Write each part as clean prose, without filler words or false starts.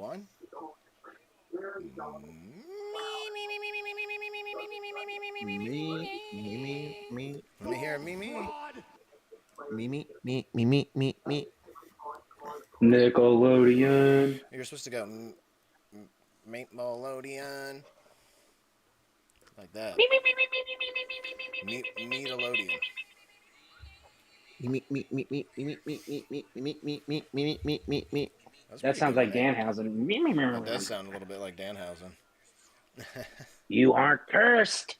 one. Me. Let me hear me, me. Me. Nickelodeon. You're supposed to go Melodion like that. Needleodian. Me. That's That pretty sounds good, like Nate. That Danhausen. does sound a little bit like Danhausen. You are cursed.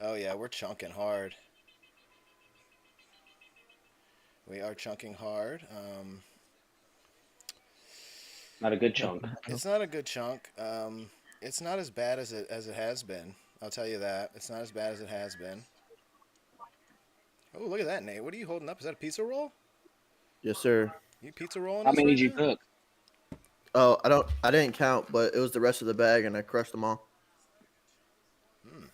Oh yeah, we're chunking hard. We are chunking hard. Not a good chunk. It's not a good chunk. It's not as bad as it has been. I'll tell you that. It's not as bad as it has been. Oh, look at that, Nate. What are you holding up? Is that a pizza roll? Yes, sir. You pizza rolling How us many right did you now? cook? Oh, I didn't count, but it was the rest of the bag, and I crushed them all. Hmm.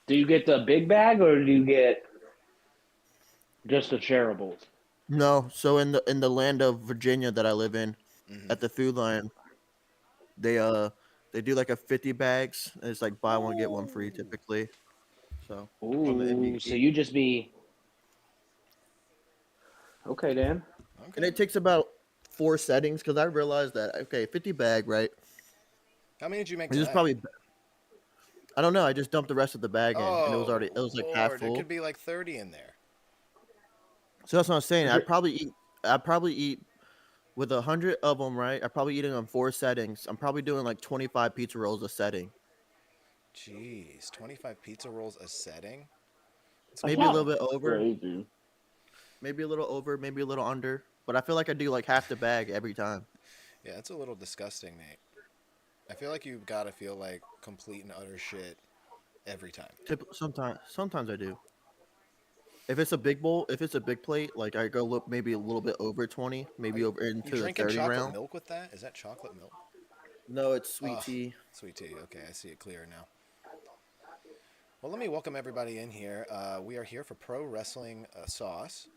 Do you get the big bag or do you get just the shareables? No, so in the land of Virginia that I live in, Mm-hmm. at the Food Lion, they they do like a 50 bags. And it's like buy one get one free Ooh. typically. So Ooh, so you just be okay, Dan. and Okay. it takes about 4 settings because I realized that okay, 50 bag right. How many did you make It was tonight? probably I don't know. I just dumped the rest of the bag in, and Oh, it was like half Lord. There could full. be like 30 in there. So that's what I'm saying. Is it I'd probably eat with 100 of them, right? I'm probably eating on 4 settings. I'm probably doing like 25 pizza rolls a setting. Jeez. 25 pizza rolls a setting? It's that's Maybe a quite a not little bit. bit over, crazy. maybe a little over, maybe a little under. But I feel like I do like half the bag every time. Yeah, it's a little disgusting, Nate. I feel like you've got to feel like complete and utter shit every time. Sometimes I do. If it's a big bowl, if it's a big plate, like I go look maybe a little bit over 20, Are maybe you, over you into the drinking 30 chocolate round. milk with that? Is that chocolate milk? No, it's sweet Oh, tea. sweet tea. Okay, I see it clear now. Well, let me welcome everybody in here. We are here for Pro Wrestling Sauce.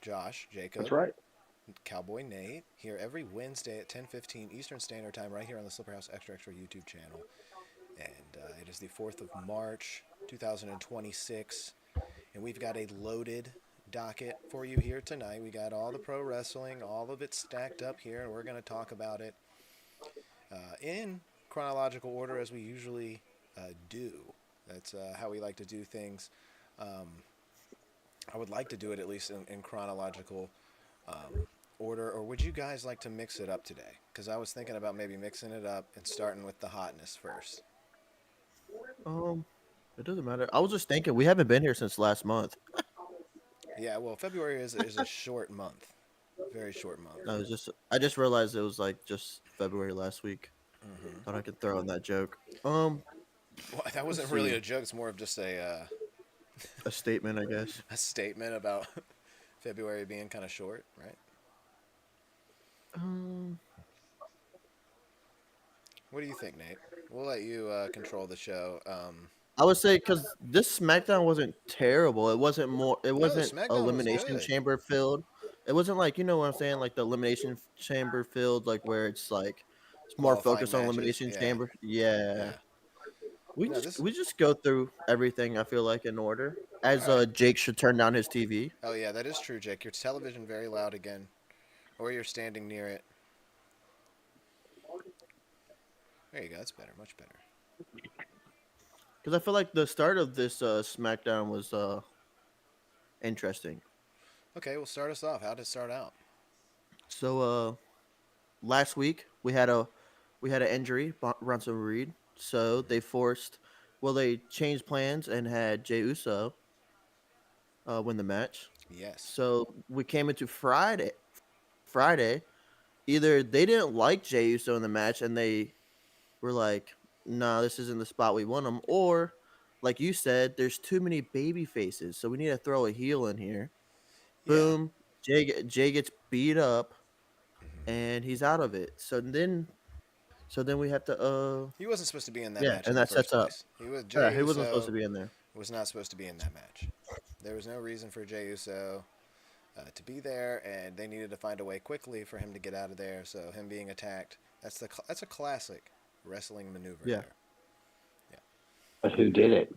Josh, That's Jacob, right. Cowboy Nate, here every Wednesday at 10:15 Eastern Standard Time, right here on the Slipperhouse Extra Extra YouTube channel. And it is the 4th of March, 2026. And we've got a loaded docket for you here tonight. We got all the pro wrestling, all of it stacked up here, and we're going to talk about it in chronological order as we usually do. That's how we like to do things. Um, I would like to do it at least in chronological order, or would you guys like to mix it up today? Because I was thinking about maybe mixing it up and starting with the hotness first. Um, it doesn't matter. I was just thinking we haven't been here since last month. Yeah, well, February is a short month, very short month. I just realized it was like just February last week. Mm-hmm. Thought I could throw in that joke. Well, that Let's wasn't really see. a joke. It's more of just A statement, I guess. a statement about February being kind of short, right? Um, What do you think, Nate? We'll let you control the show. I would say because this SmackDown wasn't terrible. It wasn't more. It No, wasn't SmackDown was elimination good. chamber filled. It wasn't like what I'm saying, like the elimination chamber filled, like where it's like it's more Qualifying focused on matches. elimination Yeah, chamber. Yeah, yeah. No, this. we just go through everything. I feel like in order. All As right. Jake should turn down his TV. Oh yeah, that is true, Jake. Your television very loud again, or you're standing near it. There you go. That's better. Much better. Because I feel like the start of this SmackDown was interesting. Okay, well, start us off. How did it start out? So last week we had an injury, Bronson Reed. So they changed plans and had Jey Uso win the match. Yes. So we came into Friday, either they didn't like Jey Uso in the match and they were like, "Nah, this isn't the spot we want him," or like you said, there's too many baby faces, so we need to throw a heel in here. Yeah. Boom, Jay gets beat up and he's out of it. So then we have to He wasn't supposed to be in that yeah, match in and the that first sets up. place. He was Yeah, Jey he wasn't supposed to Uso be in there. was not supposed to be in that match. There was no reason for Jey Uso to be there, and they needed to find a way quickly for him to get out of there. So him being attacked, that's a classic wrestling maneuver Yeah. there. Yeah. But who did it?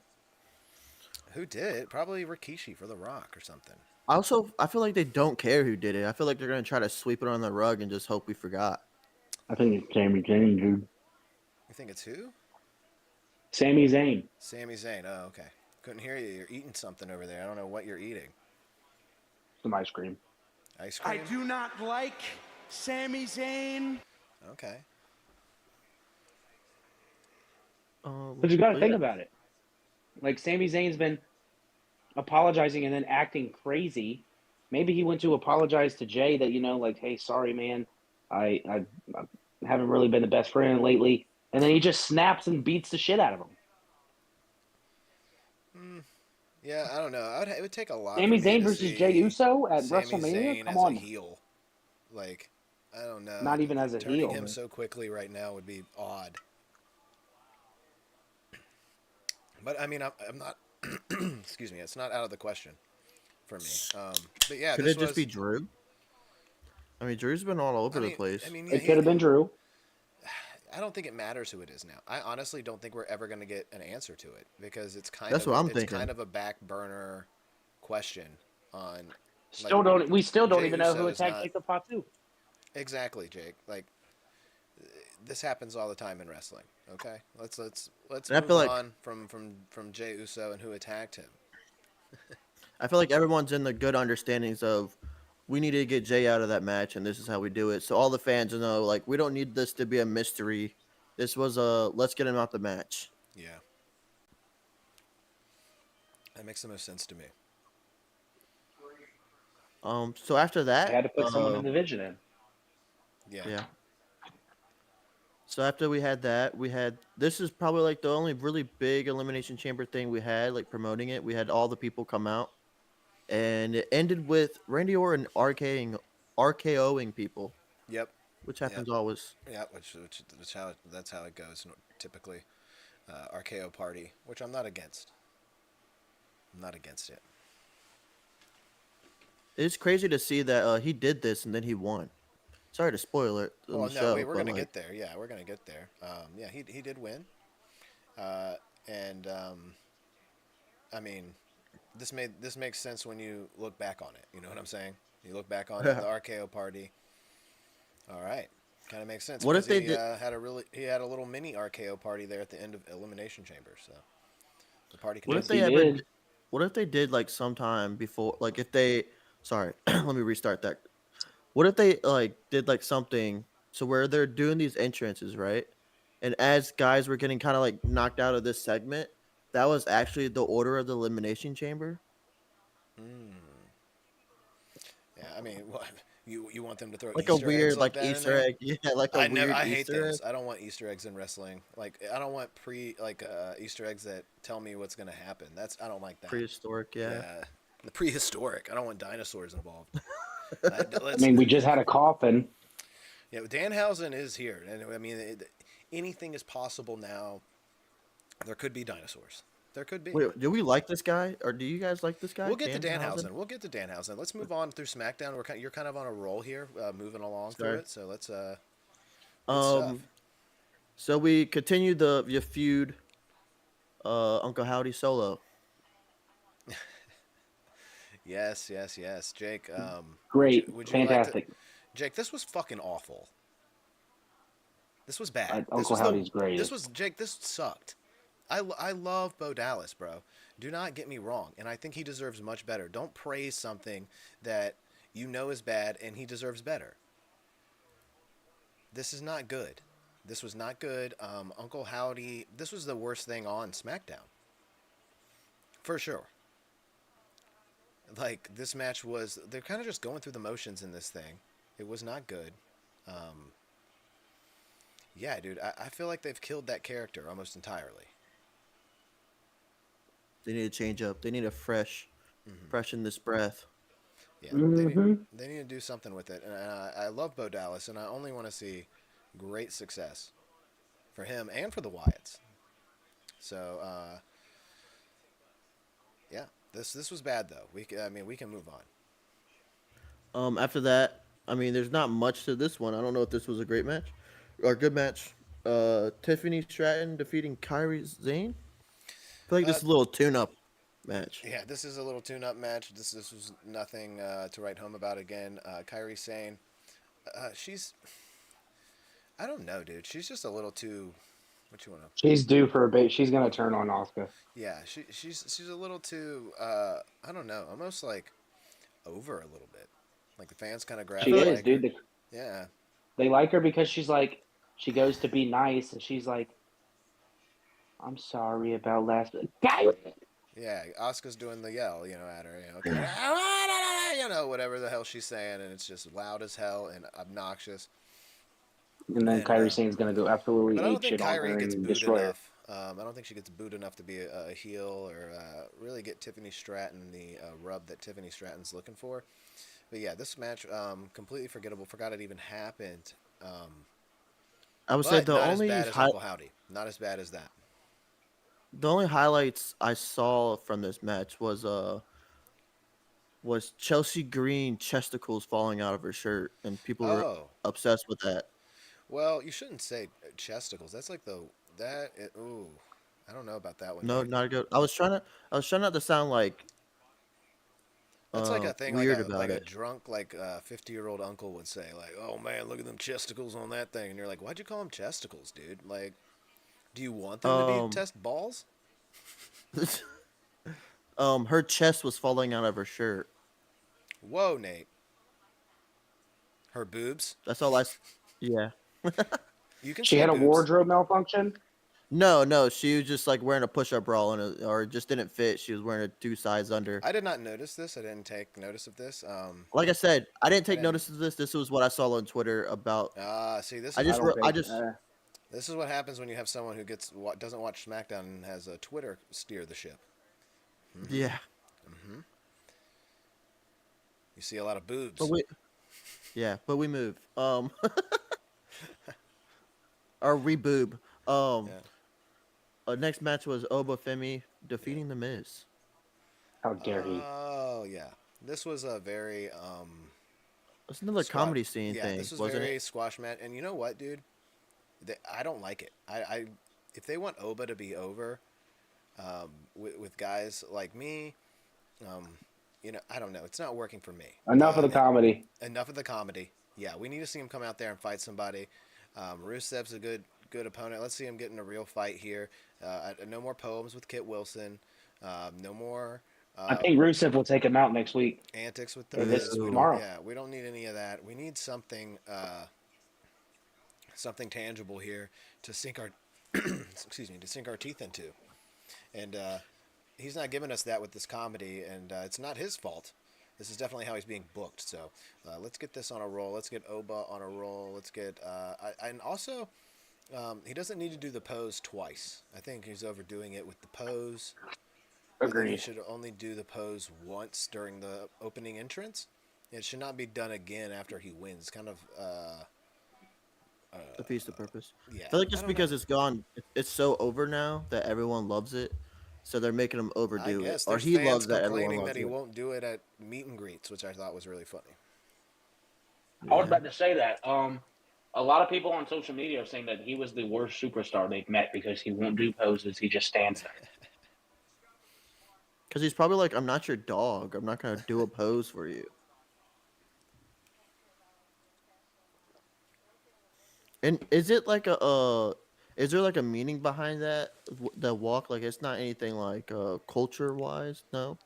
Who did it? Probably Rikishi for The Rock or something. I feel like they don't care who did it. I feel like they're gonna try to sweep it on the rug and just hope we forgot. I think it's Sami Zayn, dude. You think it's who? Sami Zayn. Sami Zayn. Oh, okay. Couldn't hear you. You're eating something over there. I don't know what you're eating. Some ice cream. Ice I cream? do not like Sami Zayn. Okay. But you got to But think yeah. about it. Like, Sami Zayn's been apologizing and then acting crazy. Maybe he went to apologize to Jay that, like, hey, sorry, man. I haven't really been the best friend lately. And then he just snaps and beats the shit out of him. Yeah, I don't know. It would take a lot Sami for me Zayn to versus Jay see Uso at Sami WrestleMania? Zayn Come as a on. heel. Like, I don't know. Not even as a Turning heel. him Man. so quickly right now would be odd. But I mean, I'm not. Excuse me. It's not out of the question for me. But yeah, Could this it just was. be Drew? I mean, Drew's been all over the place. Yeah, It could have been Drew. I don't think it matters who it is now. I honestly don't think we're ever going to get an answer to it because it's That's what I'm it's thinking. kind of a back burner question on. We still don't Jey even know Uso who is attacked not- Jacob Fatu. Exactly, Jake. Like this happens all the time in wrestling. Okay, let's And I move feel like- on from Jey Uso and who attacked him. I feel like everyone's in the good understandings of we need to get Jay out of that match, and this is how we do it. So all the fans know, like, we don't need this to be a mystery. This was let's get him out the match. Yeah, that makes the most sense to me. So after They that, had to put someone in the division in. yeah. So after we had that, this is probably like the only really big elimination chamber thing we had, like promoting it. We had all the people come out, and it ended with Randy Orton RKOing people, Yep. which happens always. Yeah, which that's how it goes typically. RKO party, which I'm not against. I'm not against it. It's crazy to see that he did this and then he won. Sorry to spoil it. On Well, the no, show, wait, we're but, gonna like, get there. Yeah, we're gonna get there. Yeah, he did win. And I mean, this makes sense when you look back on it. You know what I'm saying? You look back on it, the RKO party. All right, kind of makes sense. What if they he did- had a little mini RKO party there at the end of Elimination Chamber. So the party What if continues. they He ever? did. What if they did like sometime before? Like if they, sorry, let me restart that. What if they like did like something so where they're doing these entrances, right? And as guys were getting kind of like knocked out of this segment, that was actually the order of the elimination chamber. Yeah, I mean, what, you want them to throw Like Easter a weird eggs like that in Easter there? egg, yeah, like a weird I hate Easter those. egg. I don't want Easter eggs in wrestling. Like I don't want Easter eggs that tell me what's gonna happen. I don't like that. Prehistoric, yeah. The prehistoric. I don't want dinosaurs involved. I mean, we just had a coffin. Yeah, Danhausen is here, and I mean, anything is possible now. There could be dinosaurs. There could be. Wait, do we like this guy, or do you guys like this guy? We'll get to Danhausen? Danhausen. We'll get to Danhausen. Let's move on through SmackDown. You're kind of on a roll here, moving along through Sorry. it. So let's. Good stuff. So we continue the feud. Uncle Howdy solo. Yes. Jake, Great. would you Fantastic. Jake, this was fucking awful. This was bad. Uncle Howdy's great. Jake, this sucked. I love Bo Dallas, bro. Do not get me wrong. And I think he deserves much better. Don't praise something that you know is bad and he deserves better. This is not good. This was not good. Uncle Howdy, this was the worst thing on SmackDown. For sure. Like, this match they're kind of just going through the motions in this thing. It was not good. Yeah, dude, I feel like they've killed that character almost entirely. They need to change up. They need a freshen this breath. Yeah, Mm-hmm. they need to do something with it. And I love Bo Dallas, and I only want to see great success for him and for the Wyatts. So, yeah, this was bad though. We can move on. After that, I mean, there's not much to this one. I don't know if this was a great match or a good match. Tiffany Stratton defeating Kyrie Zane. I feel like this Uh, is a little tune-up match. yeah, this is a little tune-up match. This was nothing to write home about again. Kyrie Sane, she's I don't know, dude. She's just a little too. What you want to? She's due for a bait. She's gonna turn on Oscar. Yeah, she's a little too. I don't know, almost like over a little bit. Like the fans kind of She grabbing is, like her. dude. Yeah, They like her because she's like, she goes to be nice, and she's like, "I'm sorry about last." Guy, yeah. Asuka's doing the yell, at her, whatever the hell she's saying, and it's just loud as hell and obnoxious. and then And Kyrie Sane's gonna go absolutely but I don't ape think shit on Kyrie her gets and booed destroy her. enough. I don't think she gets booed enough to be a heel or really get Tiffany Stratton the rub that Tiffany Stratton's looking for. But yeah, this match completely forgettable. Forgot it even happened. I would say But not as bad as Uncle Howdy. Not as bad as that. the only highlights I saw from this match was Chelsea Green chesticles falling out of her shirt, and people were Oh, obsessed with that. well, you shouldn't say chesticles. That's like ooh, I don't know about that one, No, Nate. not good. I was trying not to sound like That's like a thing, weird like about a it. drunk, 50-year-old uncle would say, like, "Oh man, look at them chesticles on that thing," and you're like, "Why'd you call them chesticles, dude? Like, do you want them to be Um, test balls?" her chest was falling out of her shirt. Whoa, Nate. Her boobs. That's all yeah. You can She say had a boobs. wardrobe malfunction. No, no, she was just like wearing a push-up bra or it just didn't fit. She was wearing a two size under. I did not notice this. I didn't take notice of this. Like I said, I didn't I take didn't. notice of this. This was what I saw on Twitter about. See, I just, I just, this is what happens when you have someone who doesn't watch SmackDown and has a Twitter steer the ship. Mm-hmm. yeah. Mm-hmm. You see a lot of But boobs. we move. Or reboob. Um, Yeah. next match was Oba Femi defeating The Miz. How dare he? Oh yeah. This was a very It's another squash. comedy scene Yeah, thing, this was wasn't it? very squash match. And you know what, dude? I don't like it. If they want Oba to be over, with guys like me, um, I don't know. It's not working for me. Enough of the comedy. Enough of the comedy. Yeah, we need to see him come out there and fight somebody. Rusev's a good opponent. Let's see him get in a real fight here. No more poems with Kit Wilson. No more I think Rusev will take him out next week. antics with the Or this Miz. is We don't. tomorrow. Yeah, we don't need any of that. We need something tangible here to sink our excuse me, to sink our teeth into. And he's not giving us that with this comedy, and it's not his fault. This is definitely how he's being booked. So let's get this on a roll. Let's get Oba on a roll. Let's get and also he doesn't need to do the pose twice. I think he's overdoing it with the pose. I think he Agreed. should only do the pose once during the opening entrance. It should not be done again after he wins. Kind of Defeats the purpose. yeah. I feel like I just don't know. because it's gone, it's so over now that everyone loves it, so they're making him I overdo it, guess or there's he fans loves that everyone complaining that loves he it. won't do it at meet and greets, which I thought was really funny. I was Yeah, about to say that. A lot of people on social media are saying that he was the worst superstar they've met because he won't do poses. He just stands there. because he's probably like, "I'm not your dog. I'm not gonna do a pose for you." And is it like is there like a meaning behind that walk? Like it's not anything like culture wise. No,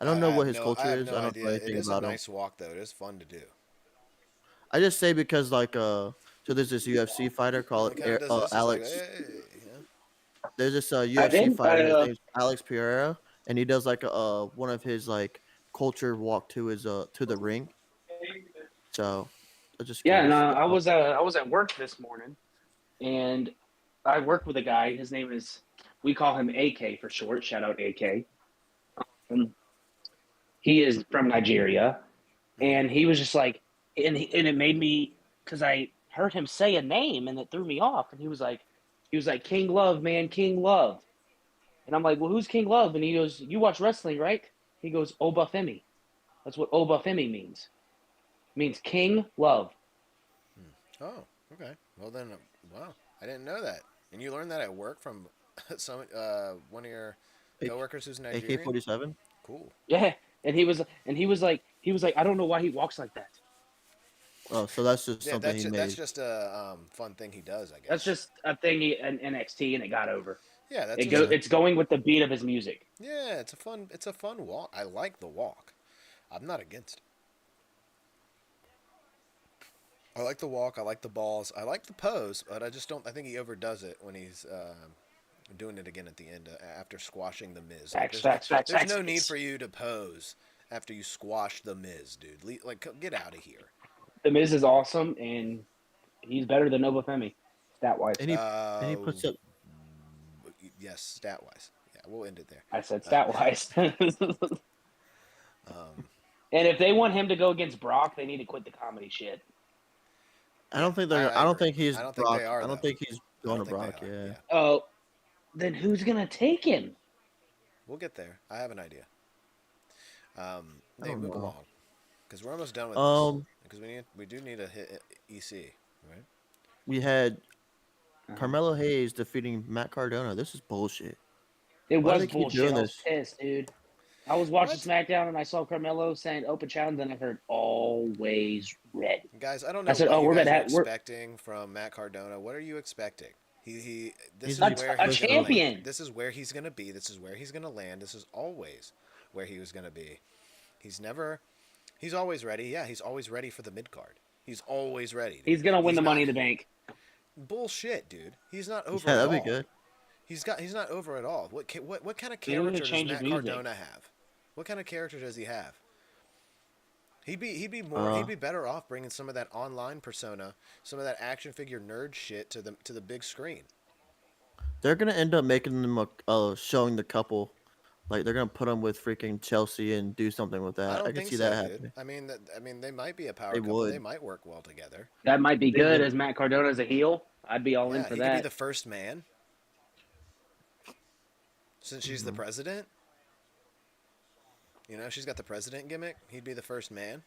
I don't know what his I culture have is. no I don't know idea. It anything is a about him. nice walk though. It is fun to do. I just say because like so there's this UFC fighter And called it kind of does this. It's like, Alex. hey, There's this I UFC think fighter. His name's Alex Pereira, and he does like one of his like culture walk to his to the ring. So I'm just yeah, and curious. I was at work this morning, and I work with a guy. His name is, we call him AK for short. Shout out AK. Um, he is from Nigeria, and he was just like, and it made me, because I heard him say a name and it threw me off. And he was like King Love, man, King Love. And I'm like, well, who's King Love? And he goes, you watch wrestling, right? He goes, Obafemi. That's what Obafemi means. Means king love. Oh, okay. Well then, wow, I didn't know that. And you learned that at work from some one of your coworkers who's Nigerian. AK-47. Cool. Yeah, and he was like, I don't know why he walks like that. Oh, so that's just Yeah, something he that's made. just a fun thing he does, I That's guess. just a thing in NXT, and it got over. Yeah, that's It just go. a It's going with the beat of his music. yeah. It's a fun walk. I like the walk. I'm not against it. I like the walk. I like the balls. I like the pose, but I just don't. I think he overdoes it when he's doing it again at the end after squashing the Miz. Like, Facts, facts, facts, there's facts. no need for you to pose after you squash the Miz, dude. Like, get out of here. The Miz is awesome, and he's better than Nova Femi, stat wise. And he Uh, puts up. yes, stat wise. Yeah, we'll end it there. I said stat wise. And Um, if they want him to go against Brock, they need to quit the comedy shit. I don't think they're. I I don't agree. think he's I don't think Brock. they are, I don't though. think he's I going don't to think they Brock. are. Yeah. Oh, then who's gonna take him? We'll get there. I have an idea. I Nate, don't move know. along, because we're almost done with this. Um, Because we do need to hit EC, right? we had Carmelo Hayes defeating Matt Cardona. This is bullshit. It Why do was they keep bullshit. doing I was this? pissed, dude. I was watching What? SmackDown and I saw Carmelo saying open challenge, and I heard always red. Guys, I don't I know said, what "Oh, you we're guys about are to have we're expecting from Matt Cardona. What are you expecting? He this He's is the where a he's gonna land. champion." This is where he's gonna be. This is where he's gonna land. This is always where he was gonna be. He's always ready. Yeah, he's always ready for the mid card. He's always ready. Dude. He's gonna win He's the not, Money in the Bank. bullshit, dude. He's not over Yeah, at that'd be all. good. He's not over at all. What kind of He needs to character does change his Matt music. Cardona have? What kind of character does he have? He'd be better off bringing some of that online persona, some of that action figure nerd shit to the big screen. They're gonna end up making them showing the couple. Like they're gonna put them with freaking Chelsea and do something with I that. I don't can think see so, that dude. happening. I mean, they might be a power They couple. They would. might work well together. That might be They good would. as Matt Cardona as a heel. I'd be all in Yeah, for he could be that. the first man. Since she's the president, you know, she's got the president gimmick. He'd be the first man.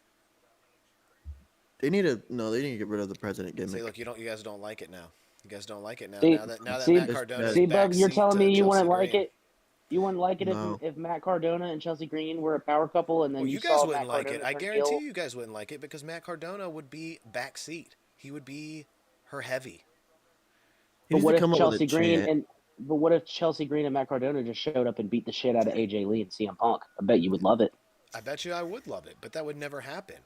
They need to get rid of the president Say, gimmick. look, you guys don't like it now. You guys don't like it now. See, Now that see, Matt It's Cardona is bad. see, Bug, you're backseat telling to me you Chelsea wouldn't like Green. it. You wouldn't like it No. if Matt Cardona and Chelsea Green were a power couple, and then Well, you you guys saw wouldn't Matt like Cardona it. I turn guarantee heel. you guys wouldn't like it because Matt Cardona would be backseat. He would be her heavy. He But needs what to if come up with a Chelsea Green chant. and but what if Chelsea Green and Matt Cardona just showed up and beat the shit out of AJ Lee and CM Punk? I bet you would love it. I bet you I would love it, but that would never happen.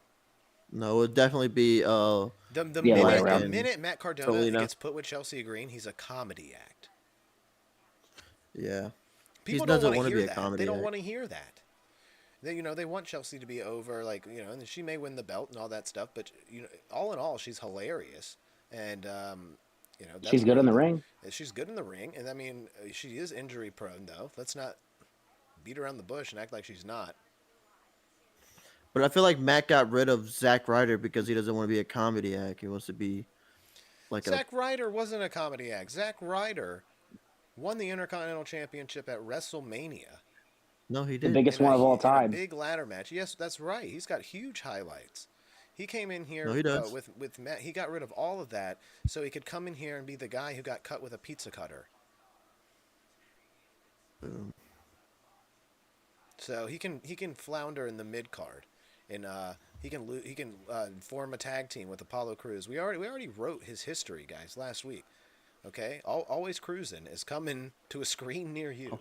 No, it would definitely be The Yeah, minute right the around. minute Matt Cardona Selena. gets put with Chelsea Green, he's a comedy act. Yeah. People doesn't don't want wanna to be hear a that. comedy They don't act. want to hear that. They want Chelsea to be over, like, and she may win the belt and all that stuff, but all in all, she's hilarious, and that's She's good in the really ring. She's good in the ring, and I mean, she is injury prone though. Let's not beat around the bush and act like she's not. But I feel like Matt got rid of Zack Ryder because he doesn't want to be a comedy act. He wants to be like Zack Ryder wasn't a comedy act. Zack Ryder won the Intercontinental Championship at WrestleMania. No, he The did. biggest one of all In a time. big ladder match. Yes, that's right. He's got huge highlights. He came in here No, he does. with Matt. He got rid of all of that so he could come in here and be the guy who got cut with a pizza cutter. Boom. So he can flounder in the mid card, and he can form a tag team with Apollo Crews. We already wrote his history, guys, last week. Okay, always cruising is coming to a screen near you.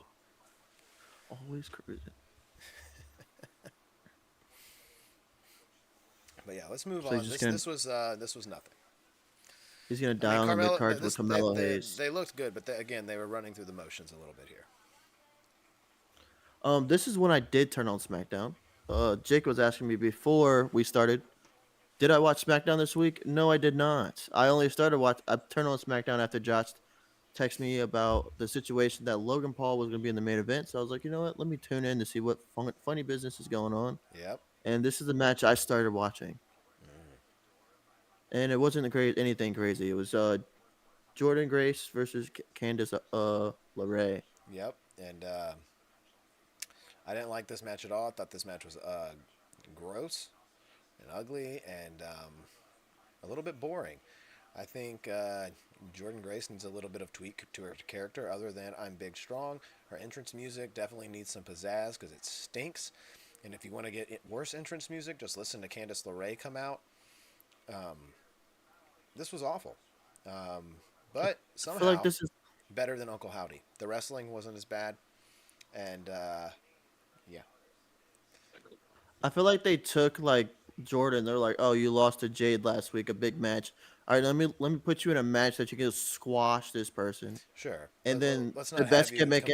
Always cruising. But yeah, let's move So on. he's just This was nothing. He's gonna I die mean, on the Carmelo, mid cards with Carmelo they Hayes. looked good, but again, they were running through the motions a little bit here. This is when I did turn on SmackDown. Jake was asking me before we started, did I watch SmackDown this week? No, I did not. I only I turned on SmackDown after Josh texted me about the situation that Logan Paul was going to be in the main event. So I was like, you know what? Let me tune in to see what funny business is going on. Yep. And this is the match I started watching. And it wasn't anything crazy. It was Jordan Grace versus Candice LeRae. Yep. And I didn't like this match at all. I thought this match was gross. And and ugly and a little bit boring. I think Jordan Grace needs a little bit of tweak to her character other than I'm big, strong. Her entrance music definitely needs some pizzazz because it stinks. And if you want to get worse entrance music, just listen to Candice LeRae come out. This was awful. But I feel like somehow this is. better than Uncle Howdy. The wrestling wasn't as bad. And yeah. I feel like they took like Jordan. They're like, "Oh, you lost to Jade last week, a big match. All right, let me put you in a match that you can squash this person." Sure. And then Let's the not have best you gimmick,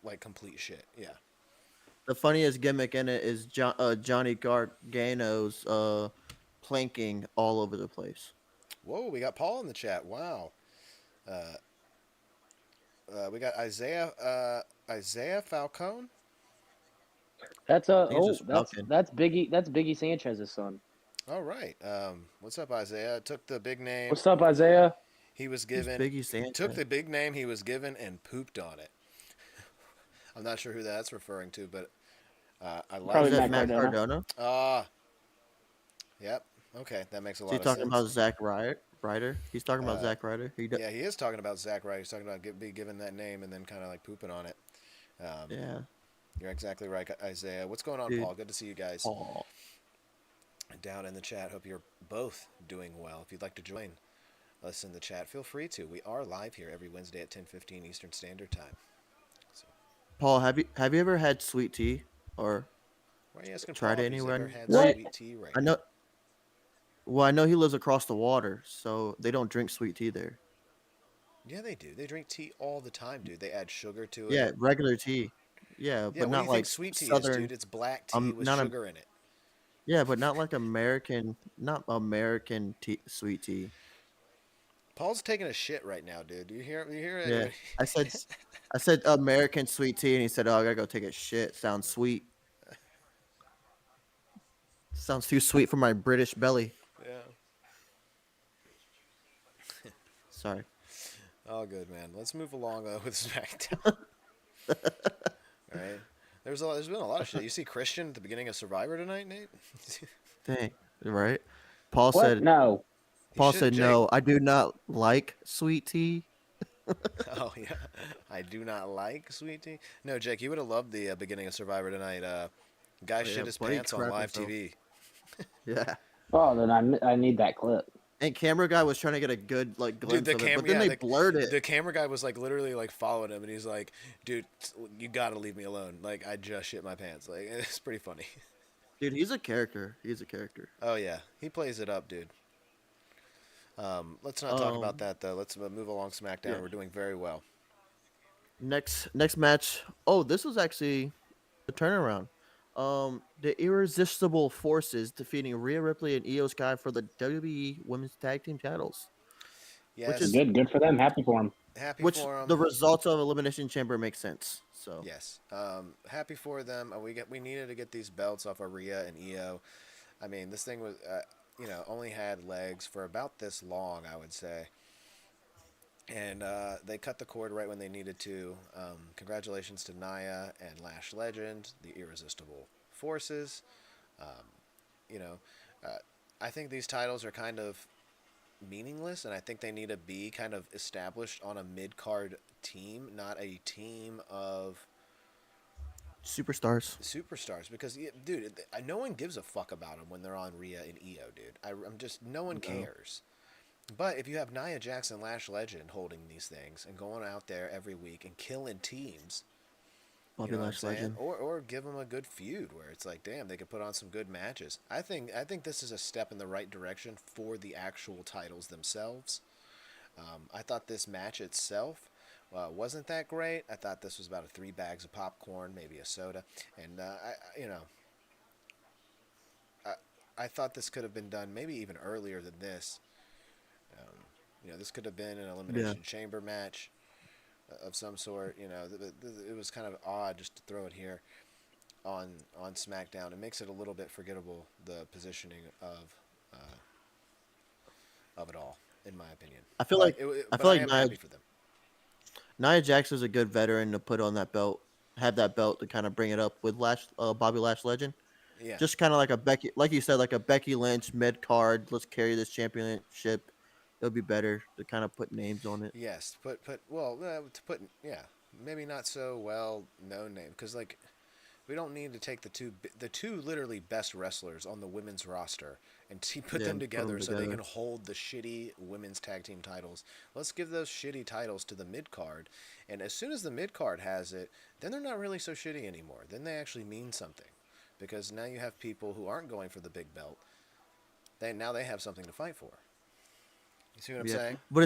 like complete shit. Yeah. the funniest gimmick in it is Johnny Gargano's planking all over the place. Whoa, we got Paul in the chat. Wow. We got Isaiah Falcone. That's He's just Falcon. that's Biggie Sanchez's son. All right. What's up, Isaiah? Took the big name What's up, Isaiah? he was He's given. Biggie Sanchez. Took the big name he was given and pooped on it. I'm not sure who that's referring to, but I like Probably Is it. that Matt Matt Cardona. Cardona? Yep. Okay, that makes a Is he lot of talking sense. about Zack Ryder? He's talking about Zack Ryder. Yeah, he is talking about Zack Ryder. He's talking about be given that name and then kind of like pooping on it. Yeah. You're exactly right, Isaiah. What's going on, Dude. Paul? Good to see you guys Oh. down in the chat. Hope you're both doing well. If you'd like to join us in the chat, feel free to. We are live here every Wednesday at 10:15 Eastern Standard Time. So, Paul, have you ever had sweet tea or why are you asking tried Paul it if he's anywhere? ever had What? sweet tea right I now? know. Well, I know he lives across the water, so they don't drink sweet tea there. Yeah, they do. They drink tea all the time, dude. They add sugar to Yeah, it. regular tea. Yeah, Yeah, but what do not you think like sweet tea is, southern. dude? It's black tea with Not a. sugar in it. Yeah, but not like not American tea, sweet tea. Paul's taking a shit right now, dude. You hear Yeah, it? I said, I said American sweet tea, and he said, "Oh, I gotta go take a shit. Sounds sweet. Sounds too sweet for my British belly." Yeah. Sorry. All good, man. Let's move along with SmackDown. All right. There's been a lot of shit. You see Christian at the beginning of Survivor tonight, Nate? Dang. Right. Paul What? said. No. Paul should, said, Jake. "No, I do not like sweet tea." Oh yeah. I do not like sweet tea. No, Jake, you would have loved the beginning of Survivor tonight. Guy Oh, yeah, shit his buddy pants on crap live himself. TV. Yeah. Oh, then I need that clip. And camera guy was trying to get a good like glimpse the of it, camera, but then yeah, they blurred it. The camera guy was like literally like following him, and he's like, "Dude, you gotta leave me alone. Like I just shit my pants." Like it's pretty funny. Dude, he's a character. He's a character. Oh yeah, he plays it up, dude. Let's not talk about that though. Let's move along SmackDown. Yeah. We're doing very well. Next match. Oh, this was actually a turnaround. The Irresistible Forces defeating Rhea Ripley and Io Sky for the WWE Women's Tag Team titles. Yes, is- Good for them. Happy for them. happy Which for them. the results of Elimination Chamber make sense. So Yes, happy for them. We needed to get these belts off of Rhea and Io. I mean, this thing was only had legs for about this long, I would say. And they cut the cord right when they needed to. Congratulations to Nia and Lash Legend, the Irresistible Forces. You know, I think these titles are kind of meaningless, and I think they need to be kind of established on a mid-card team, not a team of superstars. superstars. Because, dude, no one gives a fuck about them when they're on Rhea and Io, dude. I'm just, no one cares. But if you have Nia Jax and Lash Legend holding these things and going out there every week and killing teams, Bobby you know what I'm Lash saying? Legend. Or give them a good feud where it's like, damn, they could put on some good matches. I think this is a step in the right direction for the actual titles themselves. I thought this match itself wasn't that great. I thought this was about 3 bags of popcorn, maybe a soda, and I thought this could have been done maybe even earlier than this. This could have been an Elimination Chamber match of some sort. It was kind of odd just to throw it here on SmackDown. It makes it a little bit forgettable, the positioning of it all, in my opinion. I feel like I'm happy for them. Nia Jax is a good veteran to put on that belt, have that belt to kind of bring it up with Bobby Lash Legend. Yeah. Just kind of like a Becky, like you said, like a Becky Lynch mid card. Let's carry this championship. It'll be better to kind of put names on it. Yes. To put yeah, maybe not so well known name because like we don't need to take the two literally best wrestlers on the women's roster and put Yeah, them and put them together so they together. can hold the shitty women's tag team titles. Let's give those shitty titles to the mid card, and as soon as the mid card has it, then they're not really so shitty anymore. Then they actually mean something, because now you have people who aren't going for the big belt. They have something to fight for. You see what I'm Yeah, saying? but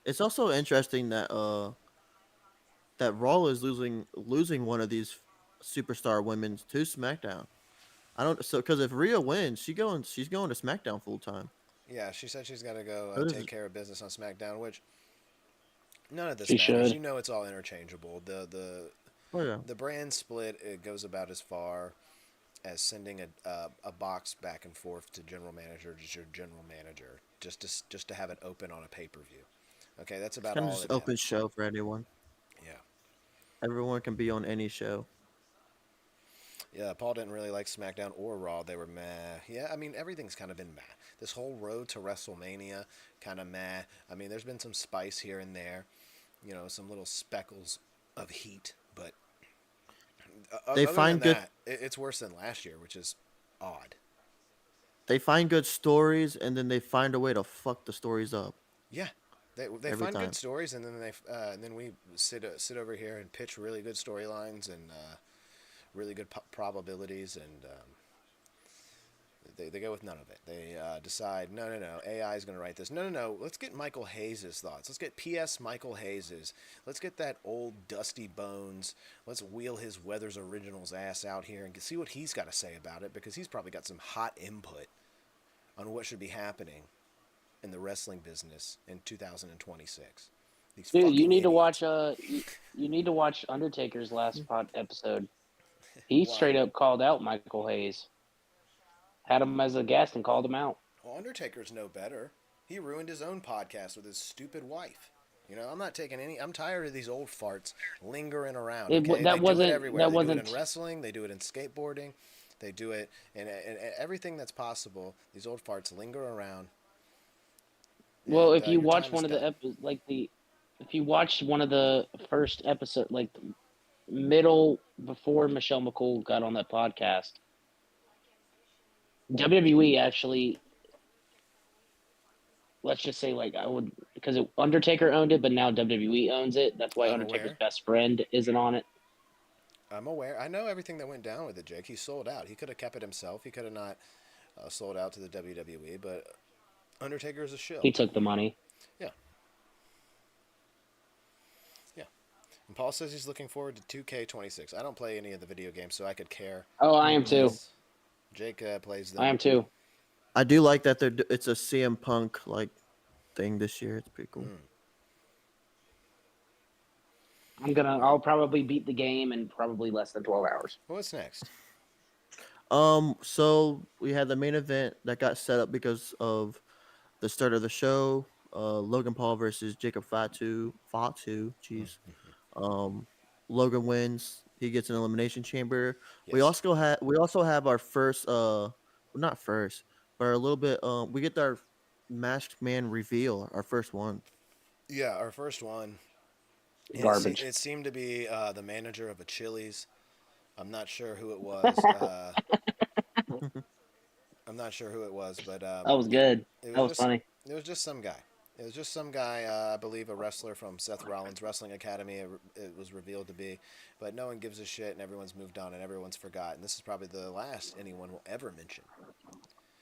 it's also interesting that that Raw is losing one of these superstar women to SmackDown. I don't so because if Rhea wins, she's going to SmackDown full time. Yeah, she said she's got to go So this take is care of business on SmackDown, which none of this She matters. should. You know, it's all interchangeable. oh yeah, The brand split, it goes about as far as sending a box back and forth to general manager to your general manager just to have it open on a pay per view. Okay, that's it's about kind of all just it open matters. show for anyone. Yeah, Everyone can be on any show. yeah. Paul didn't really like SmackDown or Raw. They were meh. Yeah, I mean everything's kind of been meh. This whole road to WrestleMania, kind of meh. I mean, there's been some spice here and there, some little speckles of heat, but They other than find good that, it's worse than last year, which is odd. they find good stories and then they find a way to fuck the stories up Yeah, they every find good time. stories, and then we sit over here and pitch really good storylines and really good probabilities, and they go with none of it. They decide no, AI is going to write this. No. Let's get Michael Hayes' thoughts. Let's get P.S. Michael Hayes'. Let's get that old Dusty Bones. Let's wheel his Weathers Originals ass out here and see what he's got to say about it, because he's probably got some hot input on what should be happening in the wrestling business in 2026. These Dude, you fucking need to watch idiots. you need to watch Undertaker's last pod episode. He Why? straight up called out Michael Hayes. Had him as a guest and called him out. Well, Undertaker's no better. He ruined his own podcast with his stupid wife. I'm not taking any. I'm tired of these old farts lingering around. It Okay, they that do it wasn't everywhere. that They do it in wasn't wrestling. They do it in skateboarding. They do it in everything that's possible. These old farts linger around. well. And If you your watch time is one of the done. if you watch one of the first episode, like middle before Michelle McCool got on that podcast, WWE actually, let's just say, like, I would, because Undertaker owned it, but now WWE owns it. That's why I'm Undertaker's aware. best friend isn't on it. I'm aware. I know everything that went down with it, Jake. He sold out. He could have kept it himself. He could have not sold out to the WWE. But Undertaker is a shill. He took the money. Yeah. Yeah. And Paul says he's looking forward to 2K26. I don't play any of the video games, so I could care Oh, I am too. less. Jake plays them. I am too. I do like that it's a CM Punk like thing this year. It's pretty cool. I'll probably beat the game in probably less than 12 hours. What's next? So we had the main event that got set up because of the start of the show. Logan Paul versus Jacob Fatu. Jeez. Logan wins. He gets an elimination chamber. We Yes. also have our first well, not first, but a little bit we get our masked man reveal, our first one. Yeah, our first one. And Garbage. it seemed to be the manager of a Chili's. I'm not sure who it was. I'm not sure who it was, but That was good. it That was was just funny. it was just some guy. It was just some guy, I believe, a wrestler from Seth Rollins' Wrestling Academy. It was revealed to be, but no one gives a shit, and everyone's moved on, and everyone's forgotten. This is probably the last anyone will ever mention.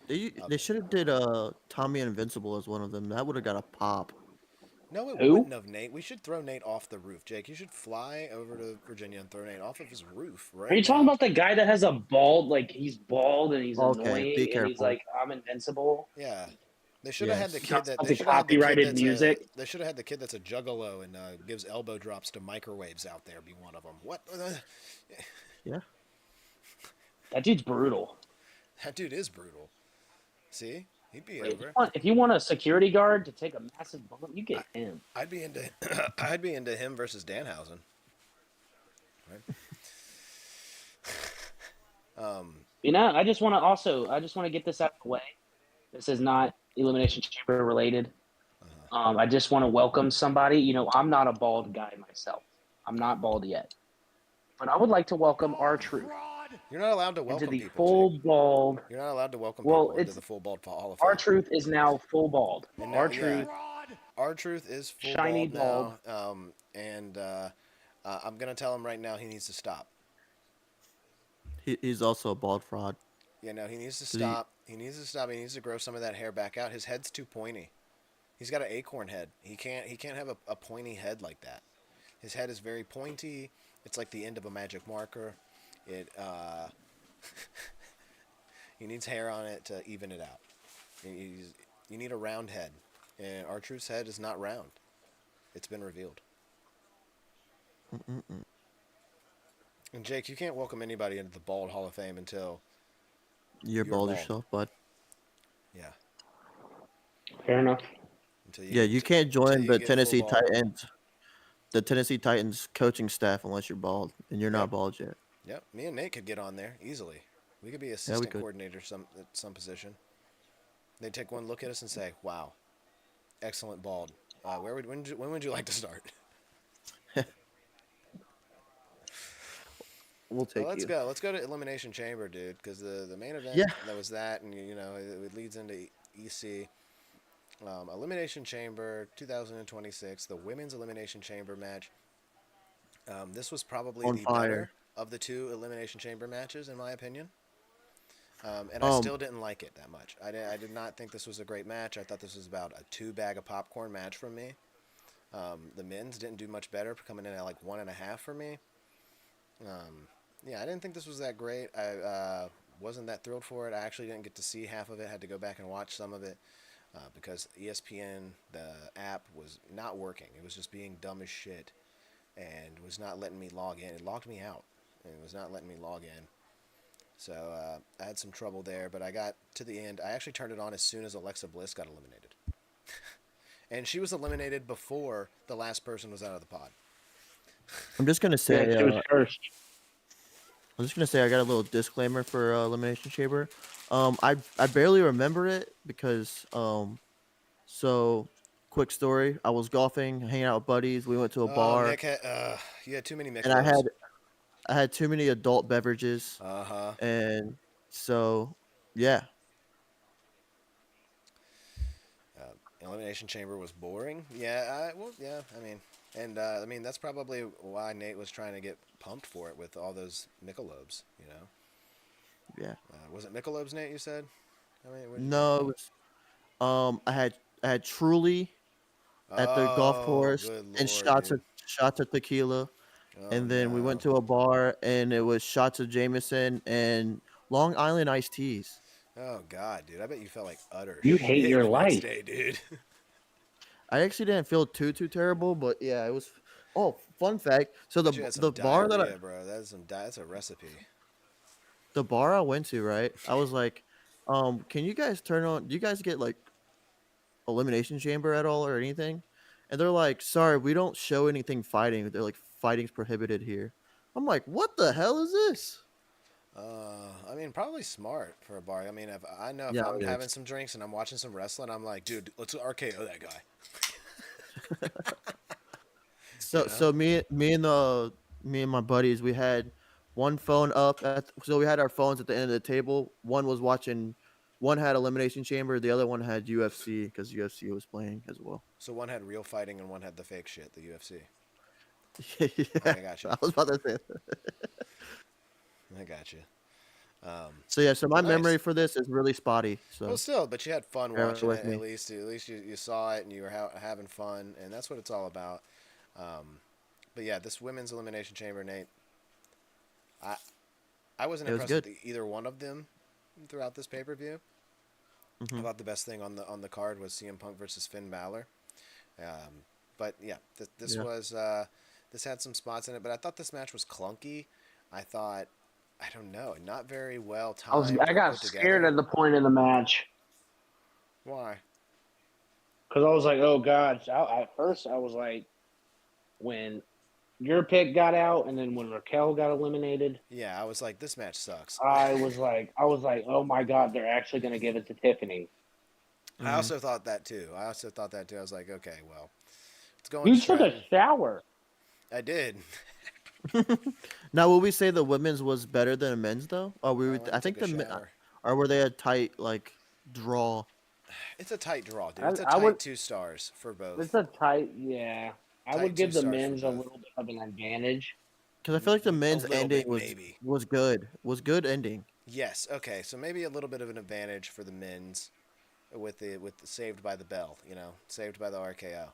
They should have did Tommy Invincible as one of them. That would have got a pop. No, it Who? wouldn't have, Nate. We should throw Nate off the roof, Jake. You should fly over to Virginia and throw Nate off of his roof Are you right talking now. about the guy that has a bald, like he's bald and he's Okay, annoying be and he's careful. like, I'm invincible? Yeah. They should have had the Yes. kid that Sounds they like should have had the kid copyrighted that's music. they should have had the kid that's a juggalo and gives elbow drops to microwaves out there be one of them. What? Yeah. That dude's brutal. That dude is brutal. See, he'd be If over. you want a security guard to take a massive bump, you get him. I'd be into I'd be into him versus Danhausen. Right? I just want to get this out of the way. This is not Elimination Chamber related. I just want to welcome somebody. I'm not a bald guy myself. I'm not bald yet. But I would like to welcome R-Truth You're not allowed to into welcome the people, full Jake. bald. You're not allowed to welcome Well, people into it's the full bald Hall of Fame. R-Truth is now full bald. And now, R-Truth, R-Truth is full shiny bald now. And I'm gonna tell him right now he needs to stop. He's also a bald fraud. Yeah, no, he needs to He- stop. He needs to stop. He needs to grow some of that hair back out. His head's too pointy. He's got an acorn head. He can't have a pointy head like that. His head is very pointy. It's like the end of a magic marker. It he needs hair on it to even it out. You need a round head, and R-Truth's head is not round. It's been revealed. Mm-mm-mm. And Jake, you can't welcome anybody into the Bald Hall of Fame until You're bald bald. yourself, bud. yeah, fair enough. until Yeah, you can't until join you the get full Tennessee bald. Titans. The Tennessee Titans coaching staff unless you're bald, and you're Yep. not bald yet. Yep, me and Nate could get on there easily. We could be we assistant could. coordinator at some position. They'd take one look at us and say, "Wow, excellent bald. When would you like to start?" We'll take Well, let's you. go. Let's go to Elimination Chamber, dude, because the main event Yeah. that was that, and it leads into EC. Elimination Chamber 2026, the Women's Elimination Chamber match. This was probably On the fire. better of the two Elimination Chamber matches, in my opinion. And I still didn't like it that much. I did not think this was a great match. I thought this was about a 2 bag of popcorn match from me. The men's didn't do much better, coming in at like 1.5 for me. Yeah, I didn't think this was that great. I wasn't that thrilled for it. I actually didn't get to see half of it. Had to go back and watch some of it because ESPN, the app, was not working. It was just being dumb as shit and was not letting me log in. It logged me out and it was not letting me log in. So I had some trouble there, but I got to the end. I actually turned it on as soon as Alexa Bliss got eliminated. And she was eliminated before the last person was out of the pod. I'm just gonna say. She was first. I'm just gonna say I got a little disclaimer for Elimination Chamber. I barely remember it because so quick story. I was golfing, hanging out with buddies. We went to a bar, Nick you had too many mixed and I had too many adult beverages, Uh-huh. and so yeah. Elimination Chamber was boring. Yeah, I mean, that's probably why Nate was trying to get pumped for it with all those Michelobes, Yeah. Was it Michelobes, Nate, you said? I mean, No, it was I had Truly at the golf course good and lord, dude. shots of tequila, Oh, and then we went no. to a bar and it was shots of Jameson and Long Island iced teas. Oh, God, dude. I bet you felt like utter You shit hate your the next life. day, dude. I actually didn't feel too terrible, but yeah, it was. Oh, fun fact! So Bet you had some the bar that diarrhea, bro. That's a recipe. the bar I went to, right? I was like, can you guys turn on? Do you guys get like Elimination Chamber at all or anything? And they're like, sorry, we don't show anything fighting. They're like, fighting's prohibited here. I'm like, what the hell is this? I mean, probably smart for a bar. I mean, if I'm Yeah, it having is. some drinks and I'm watching some wrestling, I'm like, dude, let's RKO that guy. So know? so me and my buddies, we had one phone up so we had our phones at the end of the table. One had Elimination Chamber, the other one had UFC because UFC was playing as well. So one had real fighting and one had the fake shit, the UFC. Yeah, I got you. I was about to say that. I got you. So yeah, so my Nice. memory for this is really spotty. So Well, still, but you had fun Bear watching with it. me. At least you saw it and you were having fun, and that's what it's all about. But yeah, this women's elimination chamber, Nate. I wasn't It was impressed good. with either one of them throughout this pay-per-view. I Mhm. thought the best thing on the card was CM Punk versus Finn Balor. But yeah, this Yeah. was this had some spots in it, but I thought this match was clunky. I thought, I don't know, not very well timed. I or got put scared together. at the point in the match Why? because I was like, oh god. At first, I was like, when your pick got out, and then when Raquel got eliminated, Yeah, I was like, this match sucks. I was like, oh my god, they're actually going to give it to Tiffany. I Mm. also thought that too. I was like, okay, well, it's going to You took a Stratton. shower. I did. Now, will we say the women's was better than the men's though? Or I we went I and think took a shower. or were they a tight like draw? It's a tight draw, dude. I, It's a I would. tight 2 stars for It's both. a tight. Yeah, I Tight would two give the stars for men's a both. little bit of an advantage. Because I feel like the A men's little ending bit, maybe. was good. Was good ending. Yes. Okay. So maybe a little bit of an advantage for the men's with the Saved by the Bell. Saved by the RKO.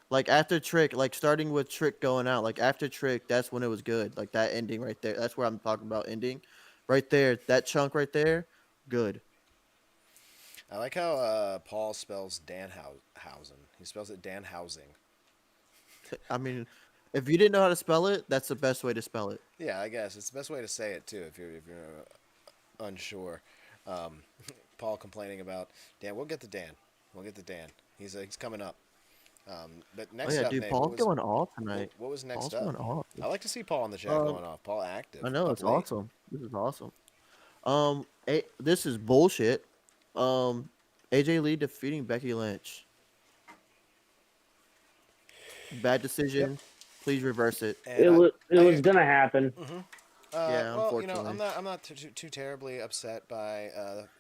Like after Trick, like starting with Trick going out, like after Trick, that's when it was good. Like that ending right there. That's where I'm talking about ending. Right there, that chunk right there, good. I like how Paul spells Danhausen. He spells it Danhousing. I mean, if you didn't know how to spell it, that's the best way to spell it. Yeah, I guess it's the best way to say it too. If you're unsure, um, Paul complaining about Dan. We'll get to Dan. We'll get to Dan. He's coming up. But Oh next yeah, up, dude, Nate, Paul's going off tonight. what was next Paul's up? going off. I like to see Paul in the chat Um, going off. Paul active. I know Up it's late. awesome. This is awesome. This is bullshit. AJ Lee defeating Becky Lynch. Bad Yep. decision. Please reverse it. And I, It was I gonna happen. Yeah, well, unfortunately. I'm not too terribly upset by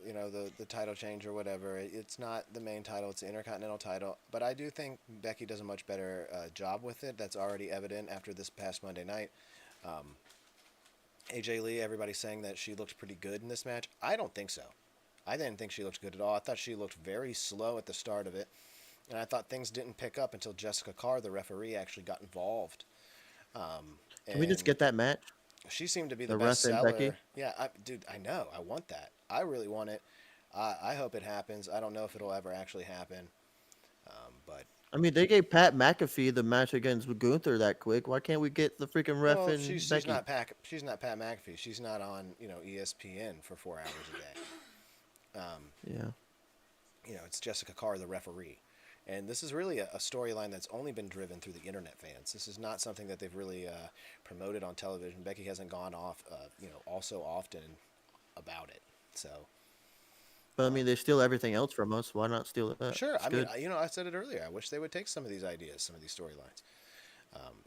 the title change or whatever. It's not the main title; it's the Intercontinental title. But I do think Becky does a much better job with it. That's already evident after this past Monday night. AJ Lee, everybody's saying that she looked pretty good in this match. I don't think so. I didn't think she looked good at all. I thought she looked very slow at the start of it, and I thought things didn't pick up until Jessica Carr, the referee, actually got involved. Can we just And get that match? she seemed to be the The best ref and Becky? seller. Yeah, dude, I know. I want that. I really want it. I hope it happens. I don't know if it'll ever actually happen. But I mean, they gave Pat McAfee the match against Gunther that quick. Why can't we get the freaking ref well, and she's Becky? she's not Pat McAfee. She's not on ESPN for 4 hours a day. Yeah. It's Jessica Carr, the referee. And this is really a storyline that's only been driven through the internet fans. This is not something that they've really promoted on television. Becky hasn't gone off, all so often about it. So But I mean, they steal everything else from us. Why not steal that? sure. It's I mean, good. I said it earlier. I wish they would take some of these ideas, some of these storylines.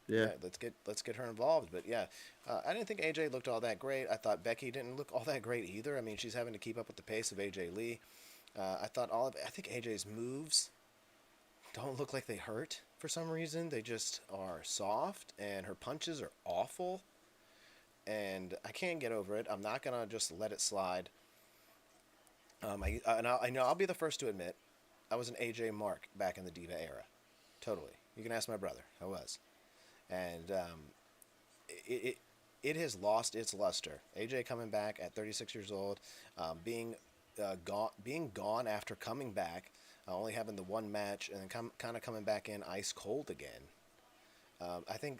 Yeah. Let's get her involved. But yeah, I didn't think AJ looked all that great. I thought Becky didn't look all that great either. I mean, she's having to keep up with the pace of AJ Lee. I think AJ's moves don't look like they hurt for some reason. They just are soft, and her punches are awful. And I can't get over it. I'm not gonna just let it slide. I know I'll be the first to admit I was an AJ Mark back in the Diva era. Totally. You can ask my brother. I was. And it has lost its luster. AJ coming back at 36 years old, being gone after coming back, only having the one match, and then kind of coming back in ice cold again. I think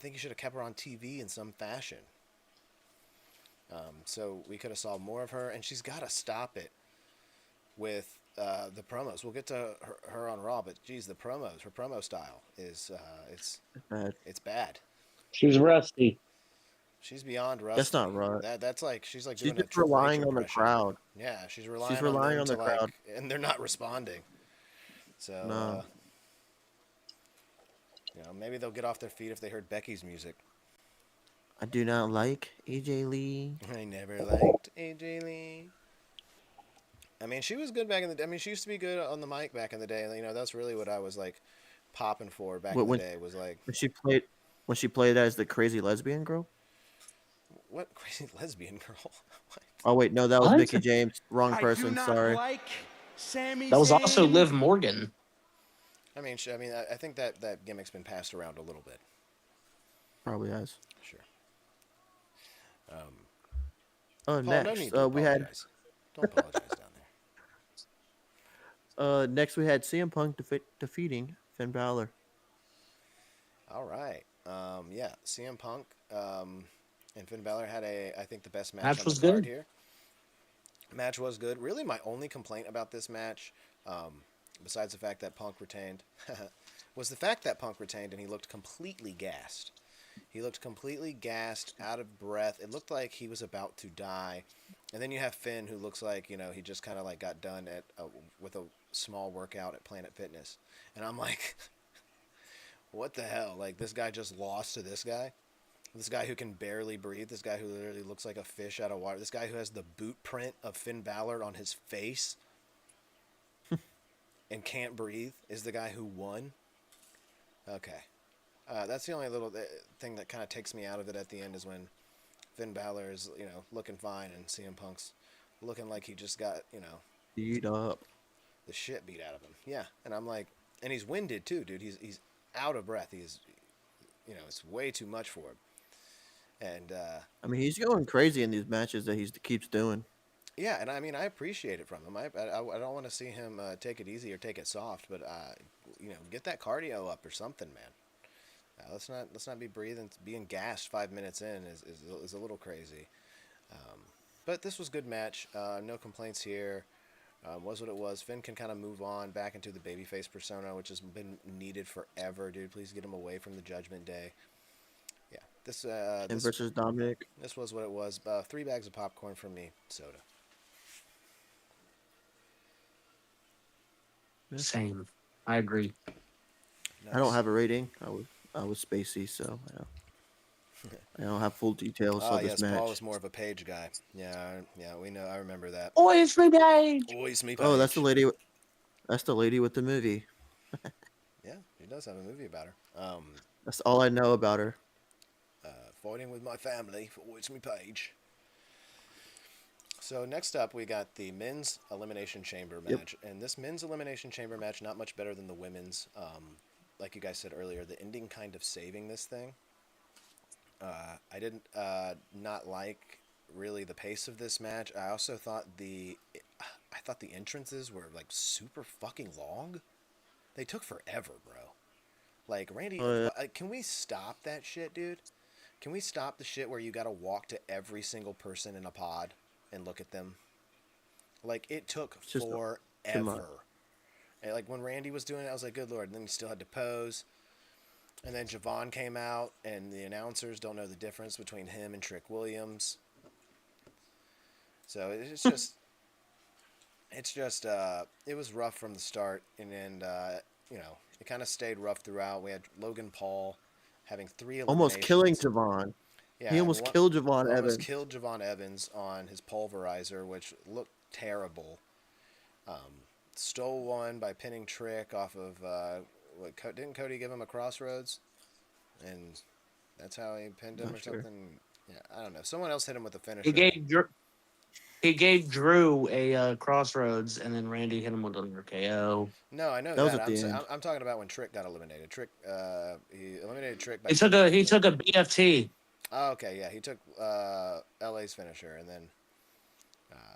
you should have kept her on TV in some fashion. So we could have saw more of her, and she's got to stop it with the promos. We'll get to her on Raw, but geez, her promo style is Bad. it's bad. She's rusty. She's beyond rusty. That's not right. That's like she's like She's doing a just Triple H relying on the impression. crowd. Yeah, she's She's relying relying on on them the to crowd. and they're not responding. So No. maybe they'll get off their feet if they heard Becky's music. I do not like AJ Lee. I never liked AJ Lee. I mean, she was good back in the day. I mean, she used to be good on the mic back in the day. That's really what I was like popping for back in the day. Was like When she played as the crazy lesbian girl. what crazy lesbian girl? What? Oh wait, no, that was What? Mickey James. Wrong I do person. not Sorry. like Sami That was Zayn. also Liv Morgan. I mean, I think that gimmick's been passed around a little bit. Probably has. Sure. Oh, Paul, no next need to we had apologize. Don't apologize down there. next we had CM Punk defeating Finn Balor. All right. Yeah, CM Punk and Finn Balor had I think the best match Match on was the card good. here. Match was good. Really, my only complaint about this match, besides the fact that Punk retained, was the fact that Punk retained and he looked completely gassed. He looked completely gassed, out of breath. It looked like he was about to die. And then you have Finn, who looks like, he just kind of like got done with a small workout at Planet Fitness. And I'm like, what the hell? Like, this guy just lost to this guy? This guy who can barely breathe? This guy who literally looks like a fish out of water? This guy who has the boot print of Finn Balor on his face and can't breathe is the guy who won? Okay. That's the only little thing that kind of takes me out of it at the end is when Finn Balor is, looking fine and CM Punk's looking like he just got, Beat up. the shit beat out of him. Yeah, and I'm like, and he's winded too, dude. He's out of breath. He's, it's way too much for him. And I mean, he's going crazy in these matches that he keeps doing. yeah, and I mean, I appreciate it from him. I don't want to see him take it easy or take it soft, but get that cardio up or something, man. Let's not be being gassed 5 minutes in is a little crazy. But this was a good match. No complaints here. Was what it was. Finn can kind of move on back into the babyface persona, which has been needed forever, dude. Please get him away from the Judgment Day. Yeah, this versus Dominic. This was what it was. 3 bags of popcorn from me. Soda. Same. I agree. Nice. I don't have a rating. I was spacey, so I don't have full details of this match. Paul is more of a Page guy. Yeah, we know. I remember that. Oh, it's me, Page. Always me, Page. Oh, that's the lady. That's the lady with the movie. Yeah, he does have a movie about her. That's all I know about her. Fighting with my family for Always Me Page. So next up, we got the men's elimination chamber match, and this men's elimination chamber match not much better than the women's. Like you guys said earlier, the ending kind of saving this thing. I didn't not like really the pace of this match. I also thought the entrances were like super fucking long. They took forever, bro. Like Randy, can we stop that shit, dude? Can we stop the shit where you gotta walk to every single person in a pod and look at them? Like it took forever. And like when Randy was doing it, I was like, good lord. And then he still had to pose. And then Javon came out, and the announcers don't know the difference between him and Trick Williams. So it's just, it was rough from the start, and then it kind of stayed rough throughout. We had Logan Paul having 3 eliminations. Almost killing Javon. Yeah, he almost killed Javon Evans. Almost killed Javon Evans on his pulverizer, which looked terrible. Stole one by pinning Trick off of didn't Cody give him a crossroads, and that's how he pinned him or something. Yeah, I don't know. Someone else hit him with a finisher. He gave Drew a crossroads, and then Randy hit him with an RKO. No, I know that. Was that. at the end. I'm talking about when Trick got eliminated. Trick, he eliminated Trick. By He took a BFT. Oh, okay, yeah, he took LA's finisher, and then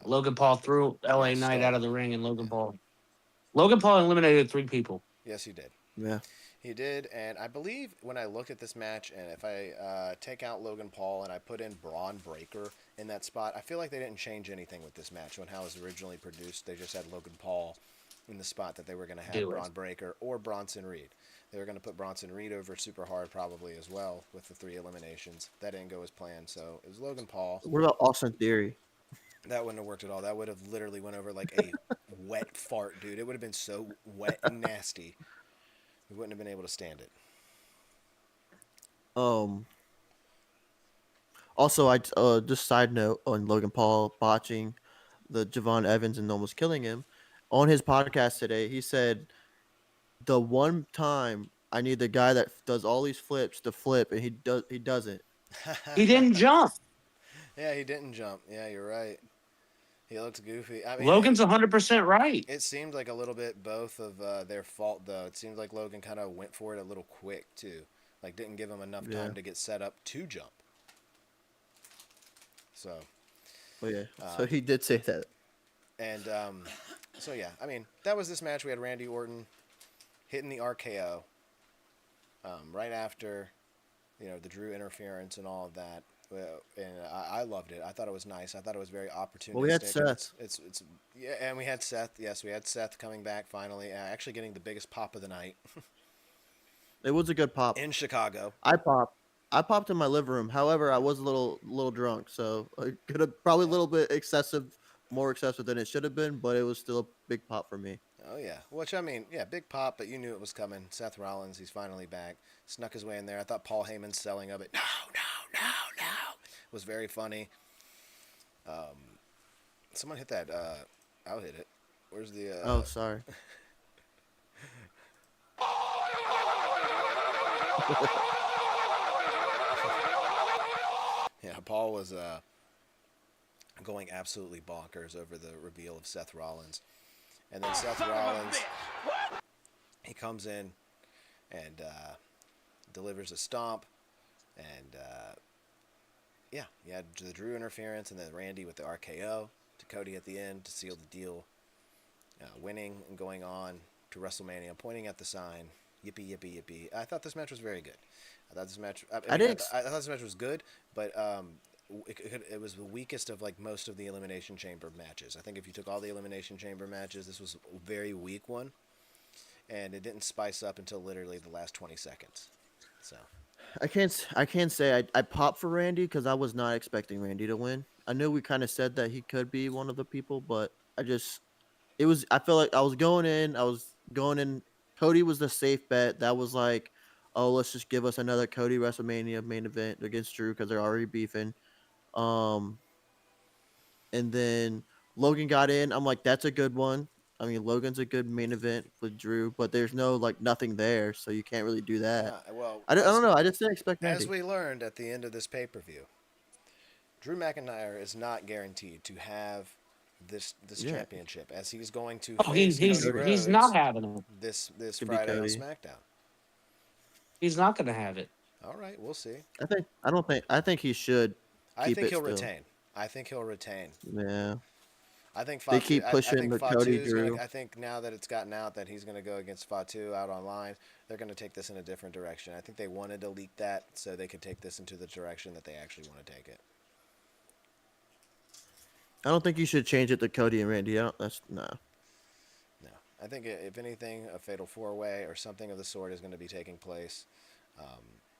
Logan Paul threw LA Knight out of the ring, and Logan Paul eliminated 3 people. Yes, he did. Yeah. He did, and I believe when I look at this match, and if I take out Logan Paul and I put in Braun Breaker in that spot, I feel like they didn't change anything with this match on how it was originally produced. They just had Logan Paul in the spot that they were going to have Braun Breaker or Bronson Reed. They were going to put Bronson Reed over super hard probably as well with the 3 eliminations. That didn't go as planned, so it was Logan Paul. What about Austin Theory? That wouldn't have worked at all. That would have literally went over like a wet fart, dude. It would have been so wet and nasty. We wouldn't have been able to stand it. Also, I just side note on Logan Paul botching the Javon Evans and almost killing him. On his podcast today, he said, the one time I need the guy that does all these flips to flip, and he doesn't. He didn't jump. Yeah, he didn't jump. Yeah, you're right. He looked goofy. I mean, Logan's 100% right. It seemed like a little bit both of their fault, though. It seemed like Logan kind of went for it a little quick, too. Like, didn't give him enough time to get set up to jump. So. Oh, yeah. So he did say that. And, so, yeah. I mean, that was this match. We had Randy Orton hitting the RKO right after, the Drew interference and all of that. And I loved it. I thought it was nice. I thought it was very opportunistic. Well, we had Seth. Yeah, and we had Seth. Yes, we had Seth coming back finally, actually getting the biggest pop of the night. It was a good pop. in Chicago. I popped. I popped in my living room. However, I was a little drunk, so I could have probably a Yeah. little bit excessive, more excessive than it should have been, but it was still a big pop for me. Oh yeah, which I mean, yeah, big pop, but you knew it was coming. Seth Rollins, he's finally back. Snuck his way in there. I thought Paul Heyman's selling of it. No, no, no, no. Was very funny. Someone hit that. I'll hit it. Where's the? Oh, sorry. Yeah, Paul was going absolutely bonkers over the reveal of Seth Rollins, and then Seth Rollins, he comes in and delivers a stomp, and yeah, you had the Drew interference, and then Randy with the RKO to Cody at the end to seal the deal, winning and going on to WrestleMania, pointing at the sign, yippee yippee yippee. I thought this match was very good. I thought this match. I thought this match was good, but it was the weakest of like most of the Elimination Chamber matches. I think if you took all the Elimination Chamber matches, this was a very weak one, and it didn't spice up until literally the last 20 seconds. So I can't say I popped for Randy because I was not expecting Randy to win. I knew we kind of said that he could be one of the people, but I felt like I was going in. Cody was the safe bet. That was like, oh, let's just give us another Cody WrestleMania main event against Drew because they're already beefing. Um, and then Logan got in. I'm like, that's a good one. I mean, Logan's a good main event with Drew, but there's no like nothing there, so you can't really do that. yeah, well, I don't know. I just didn't expect as Randy. we learned at the end of this pay-per-view, Drew McIntyre is not guaranteed to have this Yeah. championship, as he's going to Oh, face Cody Rhodes he's not having it. this Could be Friday on Cody. SmackDown. He's not going to have it. All right, we'll see. I think he should I keep think it he'll still. retain. I think he'll retain. Yeah. I think They Fatu. keep I pushing think the Cody Fatu's Drew. gonna. I think now that it's gotten out that he's gonna go against Fatu out online, they're gonna take this in a different direction. I think they wanted to leak that so they could take this into the direction that they actually want to take it. I don't think you should change it to Cody and Randy. That's no. No, I think if anything, a fatal four-way or something of the sort is going to be taking place.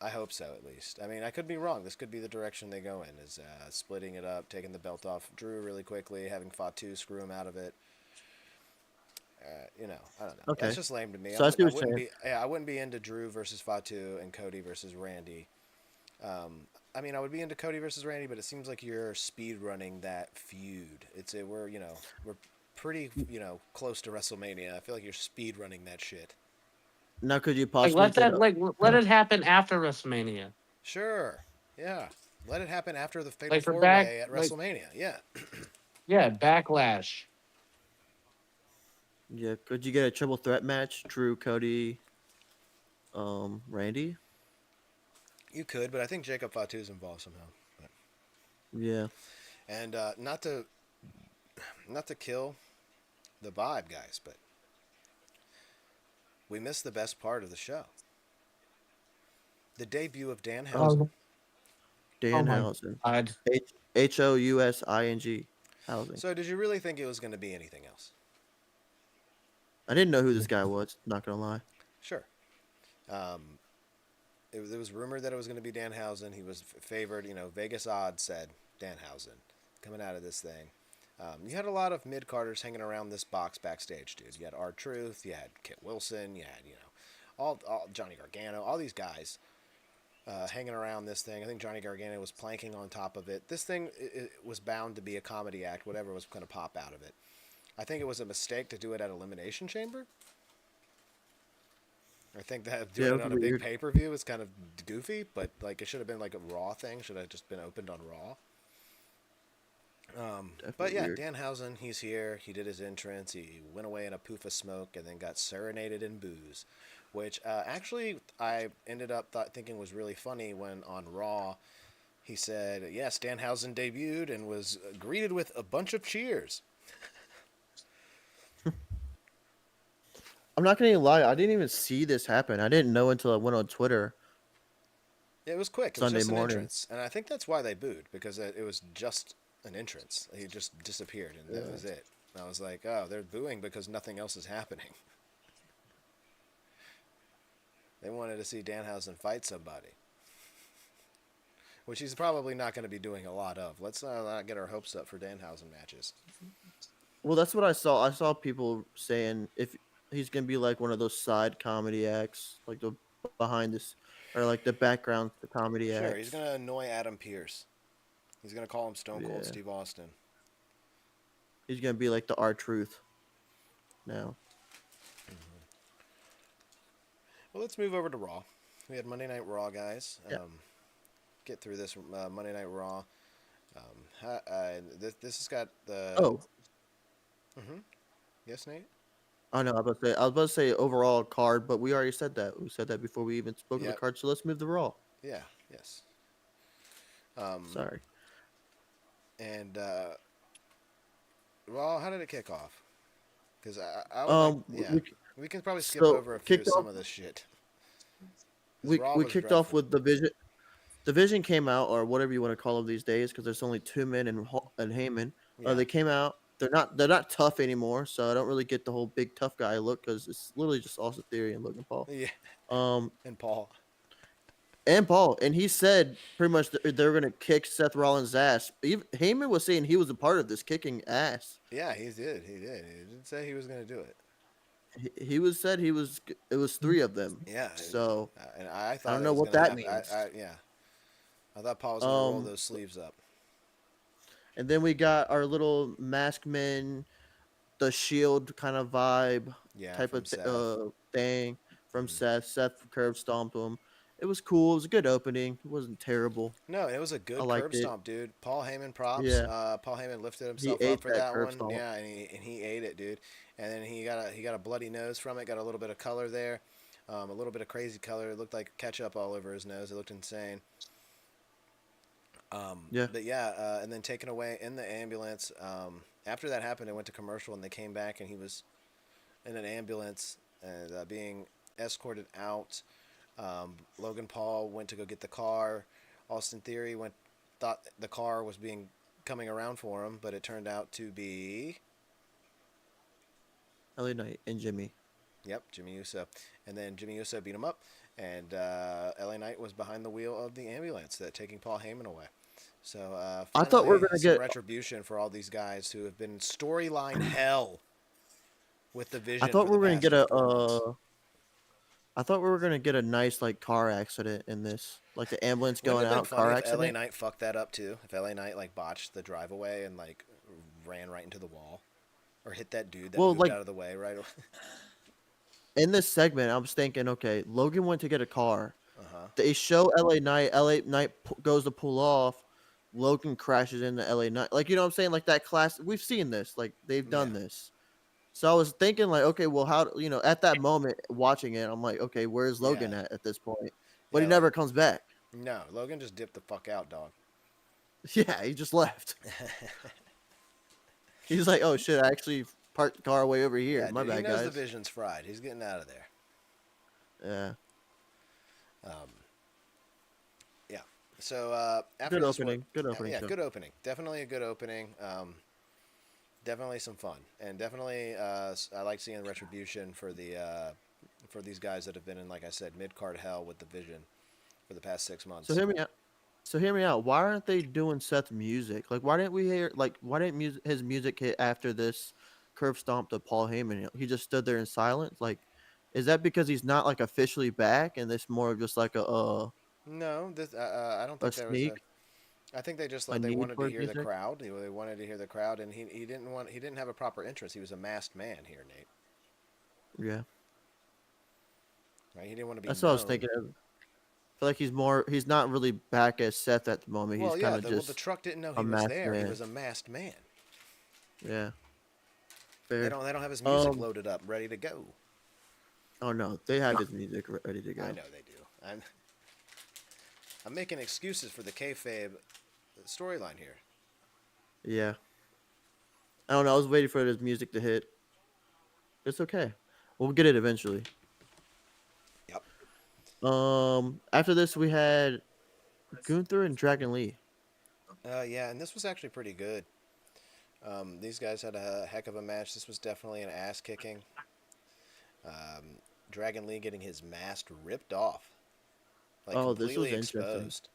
I hope so, at least. I mean, I could be wrong. This could be the direction they go in: is splitting it up, taking the belt off Drew really quickly, having Fatu screw him out of it. I don't know. Okay. That's just lame to me. So I see what you're wouldn't saying. be. Yeah, I wouldn't be into Drew versus Fatu and Cody versus Randy. I mean, I would be into Cody versus Randy, but it seems like you're speed running that feud. We're pretty close to WrestleMania. I feel like you're speed running that shit. Now, could you Like possibly let it happen after WrestleMania. Sure. Yeah. Let it happen after the Fatal Like for Four-Way at like WrestleMania. Yeah. yeah, Backlash. Yeah, could you get a triple threat match? Drew, Cody, Randy? You could, but I think Jacob Fatu's involved somehow. But, Yeah. and not to kill the vibe, guys, but we missed the best part of the show. The debut of Danhausen. Danhausen. God. Housing. Housing. So did you really think it was going to be anything else? I didn't know who this guy was. Not gonna lie. Sure. It was rumored that it was going to be Danhausen. He was favored. Vegas odds said Danhausen coming out of this thing. You had a lot of mid-carders hanging around this box backstage, dude. You had R-Truth. You had Kit Wilson. You had, all Johnny Gargano. All these guys hanging around this thing. I think Johnny Gargano was planking on top of it. This thing it was bound to be a comedy act, whatever was going to pop out of it. I think it was a mistake to do it at Elimination Chamber. I think that doing it on a big pay-per-view is kind of goofy, but like it should have been like a Raw thing. Should have just been opened on Raw. But yeah, Danhausen, he's here. He did his entrance. He went away in a poof of smoke and then got serenaded in booze, which actually I ended up thinking was really funny when on Raw he said, yes, Danhausen debuted and was greeted with a bunch of cheers. I'm not gonna lie. I didn't even see this happen. I didn't know until I went on Twitter. Yeah, it was quick. It Sunday was just morning. an entrance, and I think that's why they booed, because it was just an entrance. He just disappeared, and that was it. And I was like, oh, they're booing because nothing else is happening. They wanted to see Danhausen fight somebody, which he's probably not going to be doing a lot of. Let's not get our hopes up for Danhausen matches. Well, that's what I saw. I saw people saying if he's gonna be like one of those side comedy acts, like the behind this, or like the background the comedy Sure, he's acts. going to annoy Adam Pearce. He's going to call him Stone Cold Yeah, Steve Austin. he's gonna be like the R-Truth now. Well, let's move over to Raw. We had Monday Night Raw, guys. Yeah. Get through this Monday Night Raw. This has got the. Oh, Mm-hmm. Yes, Nate. I know. I was about to say overall card, but we already said that. We said that before we even spoke of the Yep. card. So let's move to Raw. Yeah. Yes. Sorry. And Raw, how did it kick off? Because I would like, yeah, we can probably skip so over a few kicked some off- of this shit. 'Cause we Raw we was kicked off dreadful. with the Vision. The Vision came out, or whatever you want to call them these days, because there's only 2 men and Heyman. Yeah. They came out. They're not tough anymore, so I don't really get the whole big tough guy look because it's literally just Austin Theory and Logan Paul. Yeah. Um, And Paul. and Paul, and he said pretty much they're gonna kick Seth Rollins' ass. Even Heyman was saying he was a part of this kicking ass. Yeah, he did. He did. He did say he was going to do it. He was said he was. It was 3 of them. Yeah. So And I thought don't it know was what gonna that happen. means. Yeah. I thought Paul was going to roll Um, those sleeves up. and then we got our little masked men, the Shield kind of vibe Yeah, type from of Seth. thing from Mhm. Seth. Seth curb stomped him. It was cool. It was a good opening. It wasn't terrible. No, it was a I good curb liked it. stomp, dude. Paul Heyman props. Yeah, Paul Heyman lifted he himself up ate for that that curb one. stomp. Yeah, and he ate it, dude. And then he got a bloody nose from it. Got a little bit of color there, a little bit of crazy color. It looked like ketchup all over his nose. It looked insane. Yeah. But yeah, and then taken away in the ambulance. After that happened, it went to commercial, and they came back, and he was in an ambulance and being escorted out. Logan Paul went to go get the car. Austin Theory thought the car was coming around for him, but it turned out to be LA Knight and Jimmy. Jimmy Uso. And then Jimmy Uso beat him up, and LA Knight was behind the wheel of the ambulance taking Paul Heyman away. So I thought we were finally, gonna some get. retribution for all these guys who have been storyline hell with the Vision I thought for we the were gonna past get a. 4 months. I thought we were gonna get a nice like car accident in this, like the ambulance Wouldn't going it have been out funny car if LA accident. Knight fucked that up too? If LA Knight like botched the drive away and like ran right into the wall, or hit that dude that Well, moved like out of the way right away. in this segment, I was thinking, okay, Logan went to get a car. Uh-huh. They show LA Knight. LA Knight goes to pull off. Logan crashes into LA Knight. Like, you know what I'm saying? Like that class. We've seen this. Like they've done Yeah. this. So I was thinking, like, okay, well, at that moment watching it, I'm like, okay, where's Logan Yeah. at this point? But Yeah, he never comes back. no, Logan just dipped the fuck out, dog. Yeah, he just left. He's like, oh shit, I actually parked the car way over here. Yeah, My dude, he bad, knows the guys. Vision's fried. He's getting out of there. Yeah, Yeah. So after good this one- opening. Good opening. Yeah, show. good opening. Definitely a good opening. Definitely some fun, and definitely I like seeing retribution for these guys that have been in, like I said, mid card hell with the Vision for the past 6 months. So hear me out. Why aren't they doing Seth's music? Like, why didn't we hear? Like, why didn't his music hit after this curve stomp to Paul Heyman? He just stood there in silence. Like, is that because he's not like officially back, and this more of just like No, I don't a think there was sneak? I think they just A they need wanted for to his hear the music? crowd. They wanted to hear the crowd, and he didn't have a proper entrance. He was a masked man here, Nate. Yeah, Right? He didn't want to be that's what I was known. thinking of. I feel like he's not really back as Seth at the moment. Well, He's yeah, kind of the just truck didn't know a he was masked there. He man. was a masked man. Yeah. They Fair. don't have his music Um. loaded up, ready to go. Oh no, they have his music ready to go. I know they do. I'm making excuses for the kayfabe storyline here. Yeah. I don't know. I was waiting for his music to hit. It's okay. We'll get it eventually. Yep. After this, we had Gunther and Dragon Lee. Yeah, and this was actually pretty good. These guys had a heck of a match. This was definitely an ass kicking. Dragon Lee getting his mask ripped off, like Oh, this was completely interesting. exposed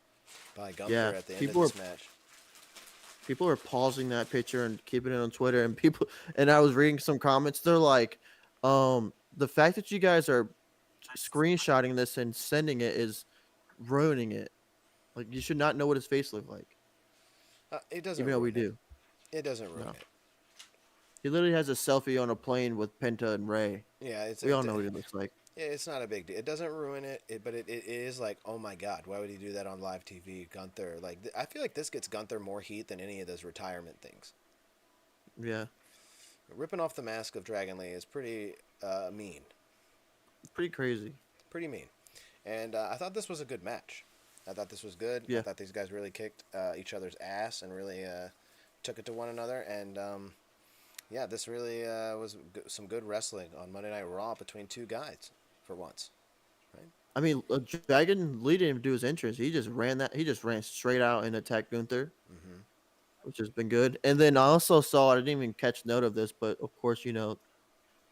by Gunther Yeah, at the end of people were this match. people were pausing that picture and keeping it on Twitter, and people and I was reading some comments. They're like, the fact that you guys are screenshotting this and sending it is ruining it. Like you should not know what his face looked like, It doesn't even though we ruin it. do. It doesn't ruin No, it. he literally has a selfie on a plane with Penta and Ray. Yeah, We all know what he looks like. it's not a big deal. It doesn't ruin it, but it is like, oh my god, why would he do that on live TV? Gunther, like, I feel like this gets Gunther more heat than any of those retirement things. Yeah, Ripping off the mask of Dragon Lee is pretty mean. pretty crazy. Pretty mean. And I thought this was a good match. I thought this was good. I Yeah, thought these guys really kicked each other's ass and really took it to one another. And yeah, this really was some good wrestling on Monday Night Raw between two guys for once. Right? I mean, Dragon Lee didn't even do his entrance. He just ran that. He just ran straight out and attacked Gunther, Mm-hmm. which has been good. And then I also saw. I didn't even catch note of this, but of course,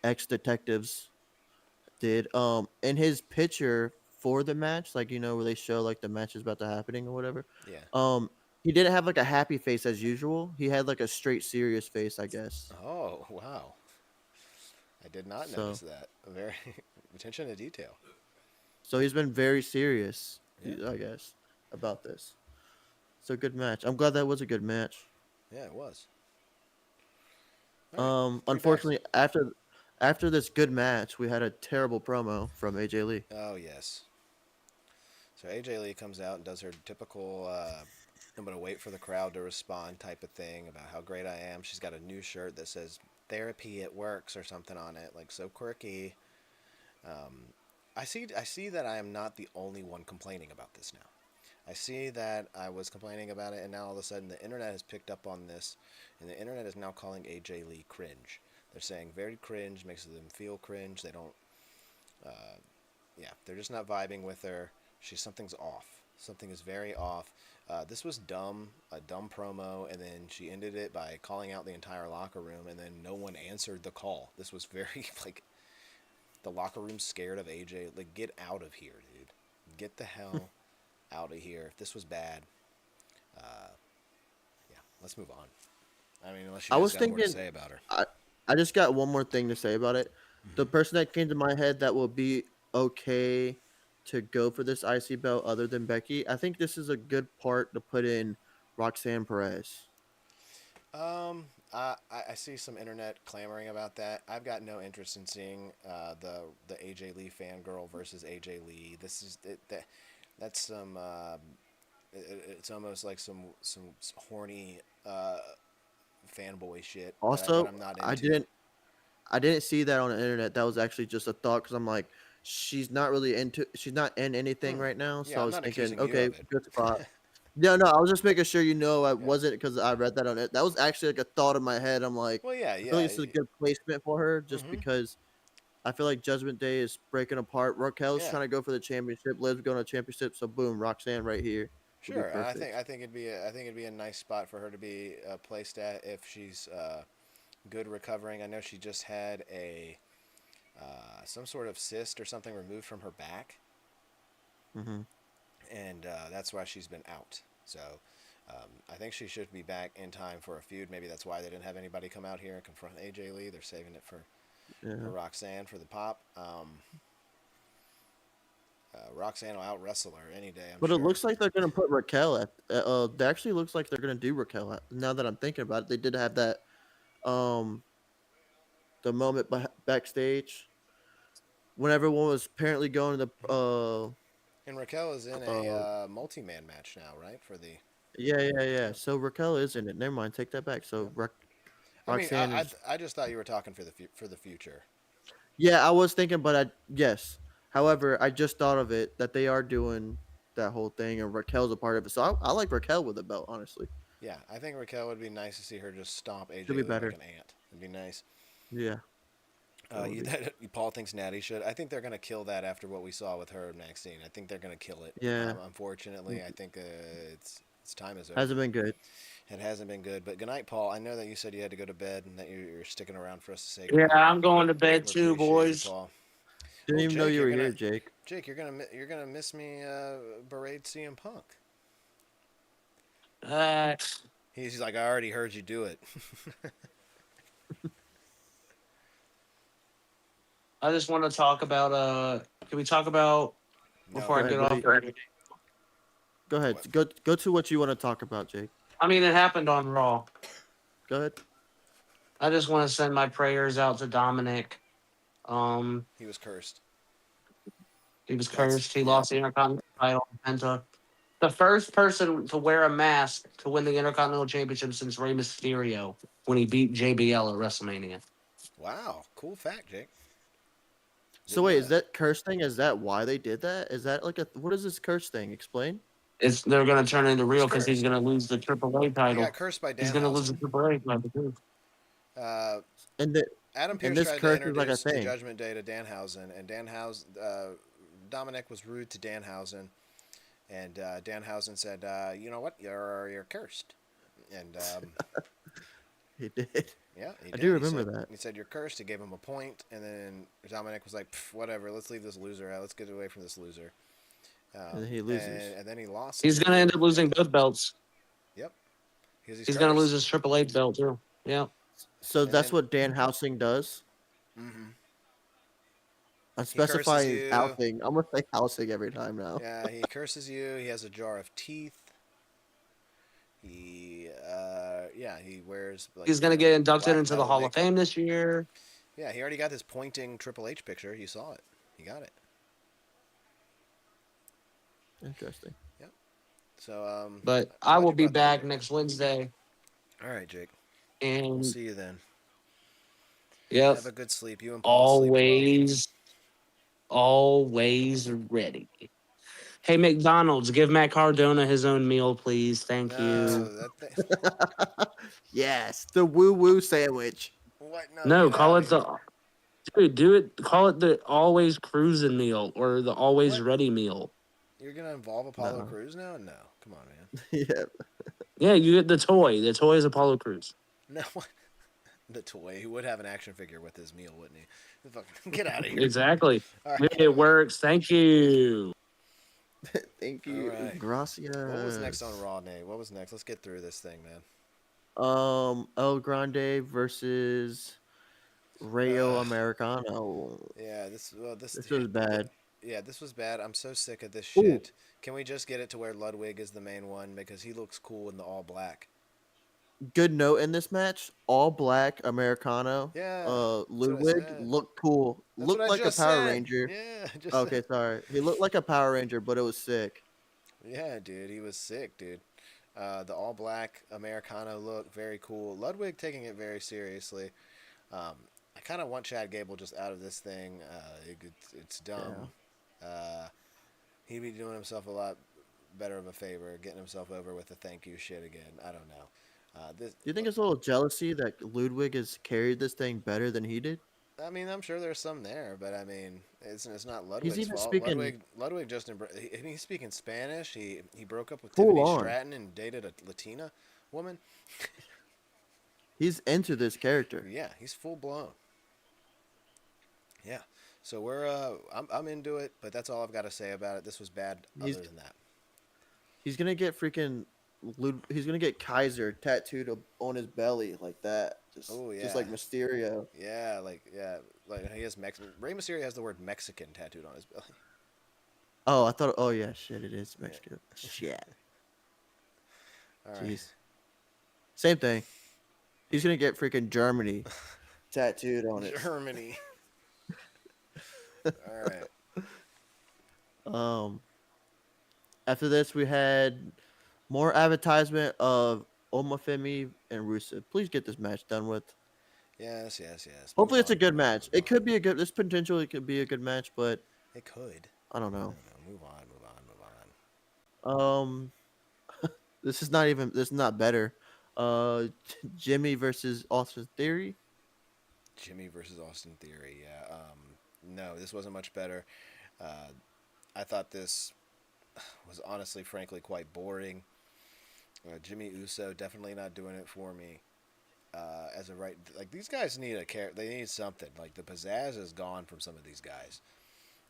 ex detectives did. In his picture for the match, like where they show like the match is about to happening or whatever. Yeah. He didn't have like a happy face as usual. He had like a straight serious face, I guess. Oh, wow. I did not So notice that. Very attention to detail. so he's been very serious, Yeah. I guess, about this. So good match. I'm glad that was a good match. Yeah, it was. All right. Three packs. Unfortunately, after this good match, we had a terrible promo from AJ Lee. Oh, yes. So AJ Lee comes out and does her typical I'm going to wait for the crowd to respond type of thing about how great I am. She's got a new shirt that says therapy it works or something on it, like so quirky. I see that I am not the only one complaining about this now. I see that I was complaining about it, and now all of a sudden the internet has picked up on this, and the internet is now calling AJ Lee cringe. They're saying very cringe, makes them feel cringe. They don't, yeah, they're just not vibing with her. Something's off. Something is very off. This was dumb, a dumb promo, and then she ended it by calling out the entire locker room, and then no one answered the call. This was very, like, the locker room's scared of AJ. Like, get out of here, dude. Get the hell out of here. If this was bad, yeah, let's move on. I mean, unless you I guys was got more to thinking, say about her. I just got one more thing to say about it. The person that came to my head that will be okay to go for this IC belt other than Becky, I think this is a good part to put in Roxanne Perez. I see some internet clamoring about that. I've got no interest in seeing the AJ Lee fangirl versus AJ Lee. This is that's some it's almost like some horny fanboy shit Also, that I'm not I into. didn't see that on the internet. That was actually just a thought because I'm like, she's not in anything right now. So Yeah, I I'm was not thinking, accusing you okay, of it. good spot. No, I was just making sure I Yeah. wasn't because I read that on it. That was actually like a thought in my head. I'm like, Well, yeah, I feel like yeah. this is a good placement for her just Mm-hmm. because I feel like Judgment Day is breaking apart. Raquel's Yeah. trying to go for the championship. Liv's going to championship. So boom, Roxanne right here would be Sure, and perfect. I think it'd be a nice spot for her to be placed at if she's good recovering. I know she just had a some sort of cyst or something removed from her back, Hmm. and that's why she's been out. So I think she should be back in time for a feud. Maybe that's why they didn't have anybody come out here and confront AJ Lee. They're saving it for Yeah. Roxanne for the pop. Roxanne will out wrestle her any day, I'm But sure. it looks like they're going to put Raquel at. It actually looks like they're going to do Raquel. Now that I'm thinking about it, they did have that um the moment backstage when everyone was apparently going to the And Raquel is in uh a multi-man match now, right? For the yeah. So Raquel is in it. Never mind, take that back. yeah. So I mean, Roxanne is. I just thought you were talking for the future. Yeah, I was thinking, but yes. However, I just thought of it that they are doing that whole thing, and Raquel's a part of it. So I like Raquel with the belt, honestly. Yeah, I think Raquel would be nice to see her just stomp AJ She'll Lee be like better. an ant. It'd be nice. Yeah. That would be. Paul thinks Natty should. I think they're gonna kill that after what we saw with her and Maxine. I think they're gonna kill it. Yeah. Unfortunately, I think its time is over. Hasn't been good. It hasn't been good. But good night, Paul. I know that you said you had to go to bed and that you're sticking around for us to say Yeah, goodnight. I'm going to bed We too, appreciate you, boys. Paul. Didn't Well, even know Jake, you you're were gonna here, Jake. Jake, you're gonna miss me berate CM Punk. Uh, He's like, I already heard you do it. I just want to talk about. Can we talk about No, before Go I ahead, get buddy. off? Go ahead. What? Go to what you want to talk about, Jake. I mean, it happened on Raw. Go ahead. I just want to send my prayers out to Dominic. He was cursed. He was That's cursed. He yeah. lost the Intercontinental title. Penta. The first person to wear a mask to win the Intercontinental Championship since Rey Mysterio when he beat JBL at WrestleMania. Wow, cool fact, Jake. So Didn't wait, know is that curse thing? Is that why they did that? Is that like a what is this curse thing? Explain. They're gonna turn into real He's because he's cursed. gonna lose the AAA He title. got cursed by He's gonna lose the Danhausen. AAA title too. Uh, And the Adam and Pearce this tried to curse is like a introduce the thing. Judgment Day to Danhausen, and Dominic was rude to Danhausen, and Danhausen said, "You know what? You're cursed." And He did. yeah, he I did. do remember said, that. He said, "You're cursed." He gave him a point, and then Dominic was like, "Whatever. Let's leave this loser out. Let's get away from this loser." And then he loses. And then he lost. He's gonna end up losing both belts. Yep, because He's gonna lose his AAA belt too. Yeah. So And that's then- what Dan Housing does. Mm-hmm. I'm He curses specifying you. housing. I'm gonna say housing every time now. Yeah, he curses you. He has a jar of teeth. He wears. Like, He's gonna get inducted black into the metal Hall of makeup. Fame this year. Yeah, he already got this pointing Triple H picture. You saw it. He got it. Interesting. So But I'm I glad will you be brought that up, back Jake. next Wednesday. All right, Jake. We'll And see you then. yep, Have a good sleep. You and Paul sleep well. always ready. Hey, McDonald's, give Matt Cardona his own meal, please. Thank you. No, that thing. Yes, the woo woo sandwich. What? No, No, get call outta it here. the dude. Do it. Call it the always cruising meal or the always What? ready meal. You're gonna involve Apollo No. Crews now? No, come on, man. Yeah. Yeah, you get the toy. The toy is Apollo Crews. No, the toy. He would have an action figure with his meal, wouldn't he? Fucking get out of here. Exactly. All right. It works. Thank you. Thank you. All right. Gracias. What was next on Raw, Nate? What was next? Let's get through this thing, man. El Grande versus Rayo Ugh. Americano. Yeah, this This was bad. Yeah, this was bad. I'm so sick of this Ooh. shit. Can we just get it to where Ludwig is the main one because he looks cool in the all black? Good note in this match. All black Americano. Yeah, that's what I Ludwig said. looked cool. That's Looked what I like a just Power said. Ranger. Yeah, I just Okay, said. sorry. He looked like a Power Ranger, but it was sick. Yeah, dude, he was sick, dude. The all black Americano look, very cool. Ludwig taking it very seriously. I kind of want Chad Gable just out of this thing. It's dumb. He'd be doing himself a lot better of a favor, getting himself over with the thank you shit again. I don't know. Do you think it's a little jealousy that Ludwig has carried this thing better than he did? I mean, I'm sure there's some there, but I mean, it's not Ludwig's even fault. speaking- Ludwig just he's speaking Spanish. He broke up with Full Tiffany on. Stratton and dated a Latina woman. He's into this character. Yeah, he's full blown. Yeah, so we're I'm into it, but that's all I've got to say about it. This was bad. Other He's- than that, He's gonna get he's gonna get Kaiser tattooed on his belly like that. Just like yeah. Mysterio. yeah, like he has Rey Mysterio has the word Mexican tattooed on his belly. Oh, I thought. Oh yeah, shit, it is Mexico. Shit. All right. Jeez. Same thing. He's gonna get freaking Germany tattooed on it. Germany. All right. After this, we had more advertisement of Omafemi and Rusev. Please get this match done with. Yes. Hopefully, Move it's a on, good move on, match. move It on. could be a good. This potentially could be a good match, but It could. I don't I know. don't know. Move on. This is not even. This is not better. Jimmy versus Austin Theory. Jimmy versus Austin Theory. Yeah. No, this wasn't much better. I thought this was honestly, frankly, quite boring. Jimmy Uso definitely not doing it for me. These guys need They need something. Like the pizzazz is gone from some of these guys.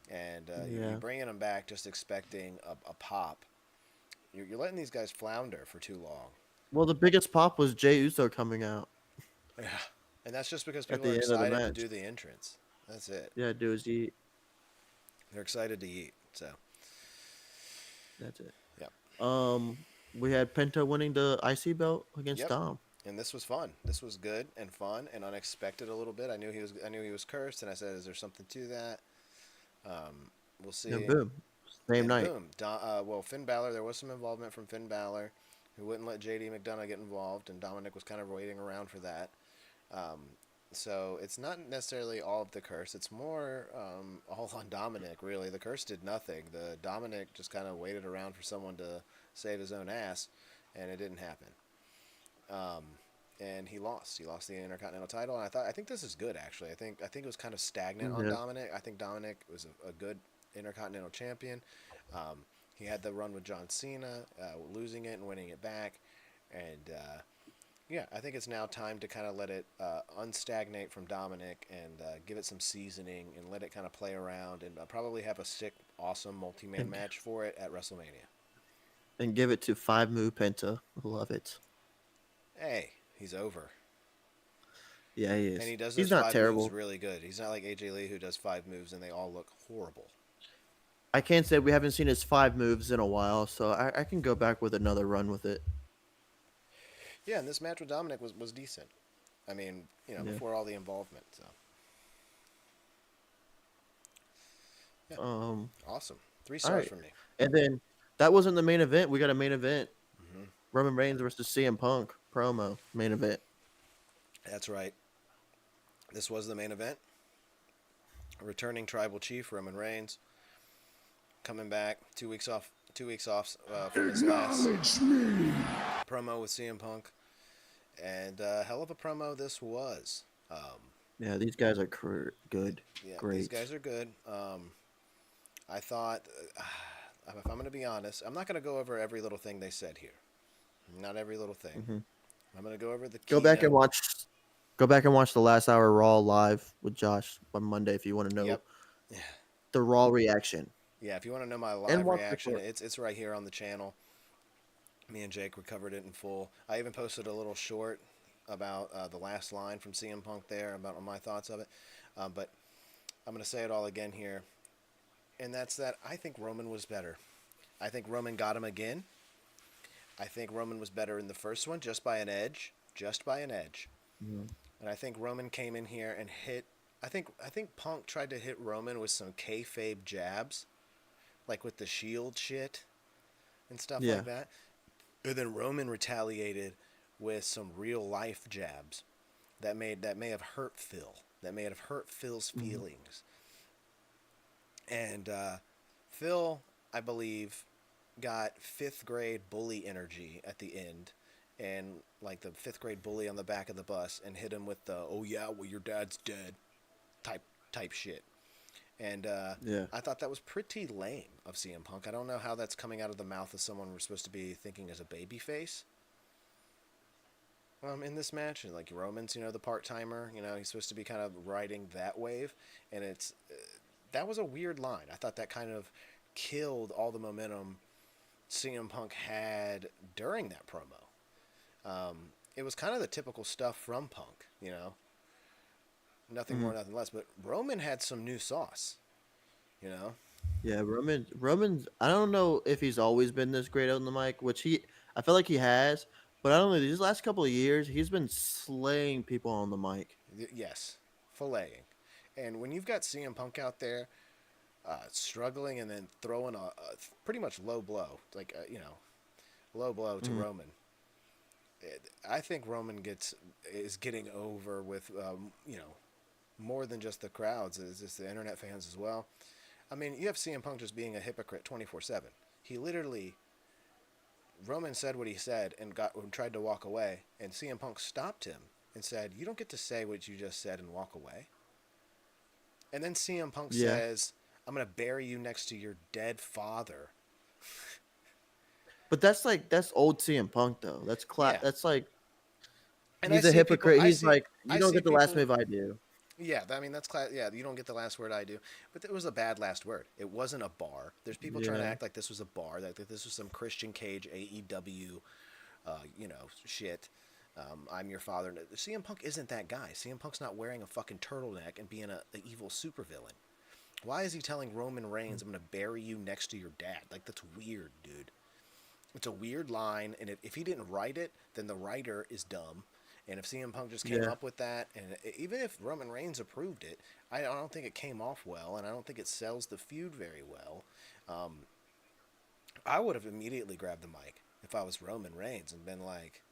And Yeah. you're bringing them back just expecting a pop. You're letting these guys flounder for too long. Well, the biggest pop was Jey Uso coming out Yeah. And that's just because at people are the end of the excited to match. do the entrance. That's it. Yeah, do his eat. They're excited to eat. So, That's it. yep. We had Penta winning the IC belt against Yep. Dom. And this was fun. This was good and fun and unexpected a little bit. I knew he was cursed, and I said, "Is there something to that?" We'll see. And boom, same And night. boom. Well, Finn Balor. There was some involvement from Finn Balor, who wouldn't let JD McDonough get involved, and Dominic was kind of waiting around for that. Um, so it's not necessarily all of the curse. It's more all on Dominic, really. The curse did nothing. The Dominic just kind of waited around for someone to save his own ass, and it didn't happen. And he lost. He lost the Intercontinental title, and I think this is good actually. I think it was kind of stagnant on Yeah. Dominic. I think Dominic was a good Intercontinental champion. He had the run with John Cena, losing it and winning it back, and yeah, I think it's now time to kind of let it unstagnate from Dominic and give it some seasoning and let it kind of play around and probably have a sick, awesome multi-man And- match for it at WrestleMania. And give it to 5-move Penta. Love it. Hey, he's over. Yeah, he is. And he does He's those not five terrible. moves really good. He's not like AJ Lee who does 5 moves and they all look horrible. I can't say we haven't seen his 5 moves in a while, so I can go back with another run with it. Yeah, and this match with Dominic was decent. I mean, Yeah. before all the involvement. So awesome. 3 stars Alright. from me. And then that wasn't the main event. We got a main event. Mm-hmm. Roman Reigns versus CM Punk promo main event. That's right. This was the main event. A returning tribal chief Roman Reigns coming back 2 weeks off. 2 weeks off from his last promo with CM Punk, and hell of a promo this was. Yeah, these guys are good. Yeah, Great. these guys are good. I thought, if I'm going to be honest, I'm not going to go over every little thing they said here. Not every little thing. Mhm. I'm going to go over the Go back and keynote. watch. Go back and watch the last hour Raw live with Josh on Monday if you want to know Yep. the Raw reaction. Yeah, if you want to know my And live watch the reaction, clip. it's right here on the channel. Me and Jake covered it in full. I even posted a little short about the last line from CM Punk there, about my thoughts of it. But I'm going to say it all again here. And that's that I think Roman was better. I think Roman got him again. I think Roman was better in the first one just by an edge. Just by an edge. Mhm. And I think Roman came in here and hit... I think Punk tried to hit Roman with some kayfabe jabs. Like with the Shield shit and stuff Yeah. like that. And then Roman retaliated with some real life jabs that may have hurt Phil. That may have hurt Phil's feelings. And Phil, I believe, got 5th grade bully energy at the end. And like the 5th grade bully on the back of the bus and hit him with the, "Oh yeah, well your dad's dead" type shit. And Yeah. I thought that was pretty lame of CM Punk. I don't know how that's coming out of the mouth of someone we're supposed to be thinking as a babyface. In this match, and like Roman's, the part-timer, he's supposed to be kind of riding that wave, and it's that was a weird line. I thought that kind of killed all the momentum CM Punk had during that promo. It was kind of the typical stuff from Punk, nothing more, nothing less. But Roman had some new sauce, Yeah, Roman's I don't know if he's always been this great on the mic, which I feel like he has, but I don't know, these last couple of years he's been slaying people on the mic. Yes, filleting. And when you've got CM Punk out there struggling and then throwing a pretty much low blow, like low blow to Roman, I think Roman is getting over with more than just the crowds, it's just the internet fans as well. I mean, you have CM Punk just being a hypocrite 24/7. He literally, Roman said what he said and tried to walk away, and CM Punk stopped him and said, "You don't get to say what you just said and walk away." And then CM Punk says, "I'm going to bury you next to your dead father." But that's old CM Punk though. That's Yeah. that's like And he's I a see hypocrite. people- I He's see- like, I you don't see get the last people- move I do. Yeah, I mean that's class. Yeah, you don't get the last word. I do, but it was a bad last word. It wasn't a bar. There's people trying to Yeah. act like this was a bar, that this was some Christian Cage AEW, shit. I'm your father. CM Punk isn't that guy. CM Punk's not wearing a fucking turtleneck and being a evil supervillain. Why is he telling Roman Reigns, "I'm gonna bury you next to your dad"? Like that's weird, dude. It's a weird line, and if he didn't write it, then the writer is dumb. And if CM Punk just came Yeah. up with that, and even if Roman Reigns approved it, I don't think it came off well, and I don't think it sells the feud very well. Um, I would have immediately grabbed the mic if I was Roman Reigns and been like,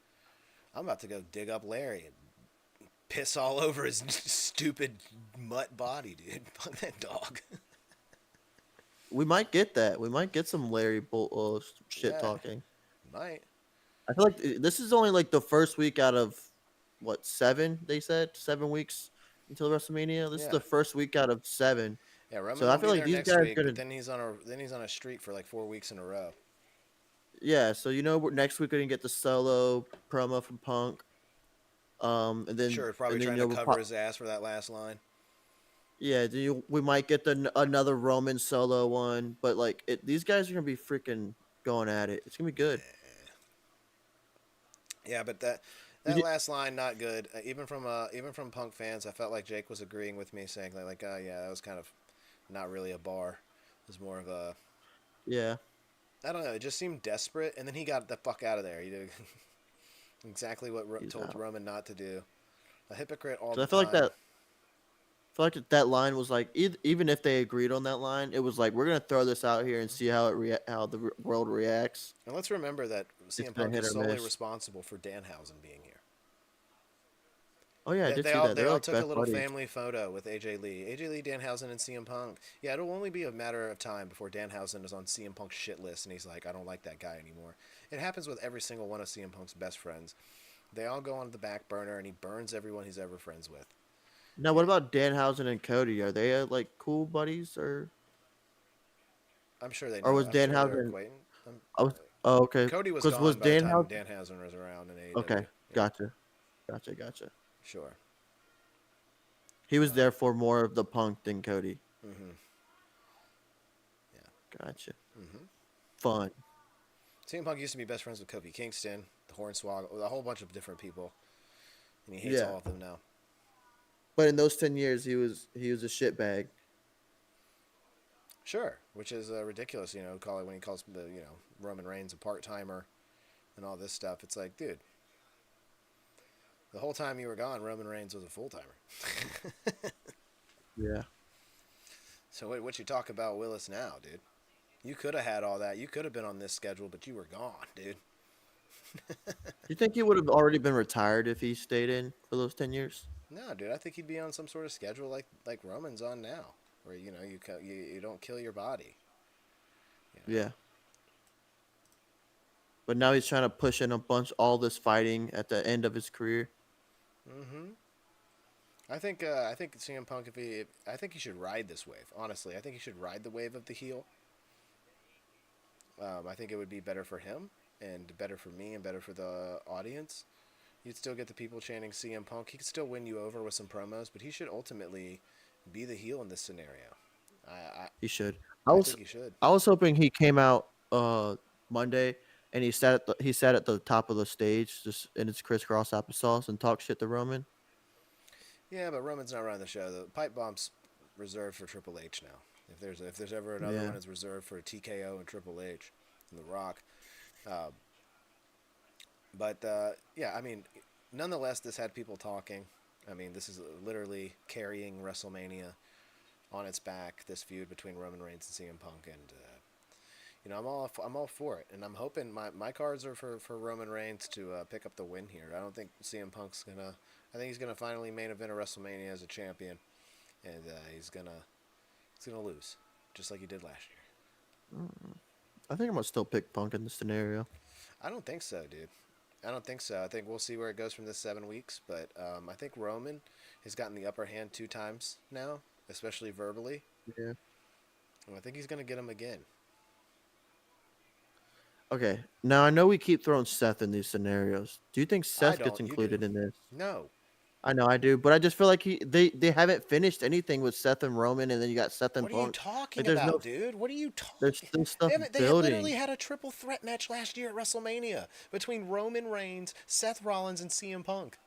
"I'm about to go dig up Larry and piss all over his stupid mutt body, dude. Fuck that dog." We might get that. We might get some shit Yeah, talking. might. I feel like this is only like the first week out of what, 7? They said 7 weeks until WrestleMania. This is Yeah. the first week out of 7. Yeah, Roman So I will feel be like there these next guys week, but gonna, then he's on a streak for like 4 weeks in a row. yeah. So next week we're gonna get the solo promo from Punk. And then Sure, probably trying to we'll cover his ass for that last line. yeah. We might get another Roman solo one, but like these guys are gonna be freaking going at it. It's gonna be good. Yeah, but that You that did- last line not good. Even from Punk fans, I felt like Jake was agreeing with me, saying like, oh yeah, that was kind of not really a bar. It was more of a, yeah. I don't know. It just seemed desperate, and then he got the fuck out of there. He did exactly what He's told out. Roman not to do. A hypocrite all 'Cause the time. I feel like that line was like even if they agreed on that line, it was like we're gonna throw this out here and see how the world reacts. And let's remember that It's CM gonna Punk hit is or solely miss. responsible for Danhausen being here. Oh yeah, I They, did they see all that. they They're all like took a best little buddies. family photo with AJ Lee, Danhausen, and CM Punk. Yeah, it'll only be a matter of time before Danhausen is on CM Punk's shit list, and he's like, I don't like that guy anymore. It happens with every single one of CM Punk's best friends. They all go on the back burner, and he burns everyone he's ever friends with. Now, what about Danhausen and Cody? Are they like cool buddies I'm sure they or know. was I'm sure they're Danhausen? acquainted. I was Oh, okay. Cody was Because was gone by the time Danhausen? Danhausen was around in Okay, AEW. Yeah, gotcha. sure. He was there for more of the Punk than Cody. Mm-hmm. Yeah. Gotcha. Mm-hmm. Fun. CM Punk used to be best friends with Kofi Kingston, the Hornswoggle, a whole bunch of different people, and he hates Yeah, all of them now. but in those 10 years, he was a shitbag. Sure, which is ridiculous. Call it when he calls Roman Reigns a part timer and all this stuff. It's like, dude, the whole time you were gone, Roman Reigns was a full timer. Yeah. So what you talk about Willis now, dude? You could have had all that. You could have been on this schedule, but you were gone, dude. You think he would have already been retired if he stayed in for those 10 years? No, dude, I think he'd be on some sort of schedule like Roman's on now, where you don't kill your body. Yeah. But now he's trying to push in all this fighting at the end of his career. Mm-hmm. I think CM Punk, I think he should ride this wave. Honestly, I think he should ride the wave of the heel. I think it would be better for him and better for me and better for the audience. You'd still get the people chanting CM Punk. He could still win you over with some promos, but he should ultimately be the heel in this scenario. I He should. I think he should. I was hoping he came out Monday and he sat at the top of the stage just in his crisscross applesauce and talked shit to Roman. Yeah, but Roman's not running the show. The pipe bomb's reserved for Triple H now. If there's ever another Yeah. one, it's reserved for TKO and Triple H and The Rock. Uh, but yeah, I mean, nonetheless, this had people talking. I mean, this is literally carrying WrestleMania on its back. This feud between Roman Reigns and CM Punk, and I'm all for it. And I'm hoping my cards are for Roman Reigns to pick up the win here. I don't think CM Punk's gonna. I think he's gonna finally main event a WrestleMania as a champion, and he's gonna lose, just like he did last year. I think I'm gonna still pick Punk in this scenario. I don't think so, dude. I don't think so. I think we'll see where it goes from this 7 weeks, but I think Roman has gotten the upper hand 2 times now, especially verbally. Yeah. And I think he's gonna get him again. Okay. Now I know we keep throwing Seth in these scenarios. Do you think I Seth don't. gets You do. included in this? No. I know I do, but I just feel like they haven't finished anything with Seth and Roman, and then you got Seth and What are you Punk. Like talking there's no about, dude? What are you there's talking? still stuff They had literally building. had a triple threat match last year at WrestleMania between Roman Reigns, Seth Rollins, and CM Punk.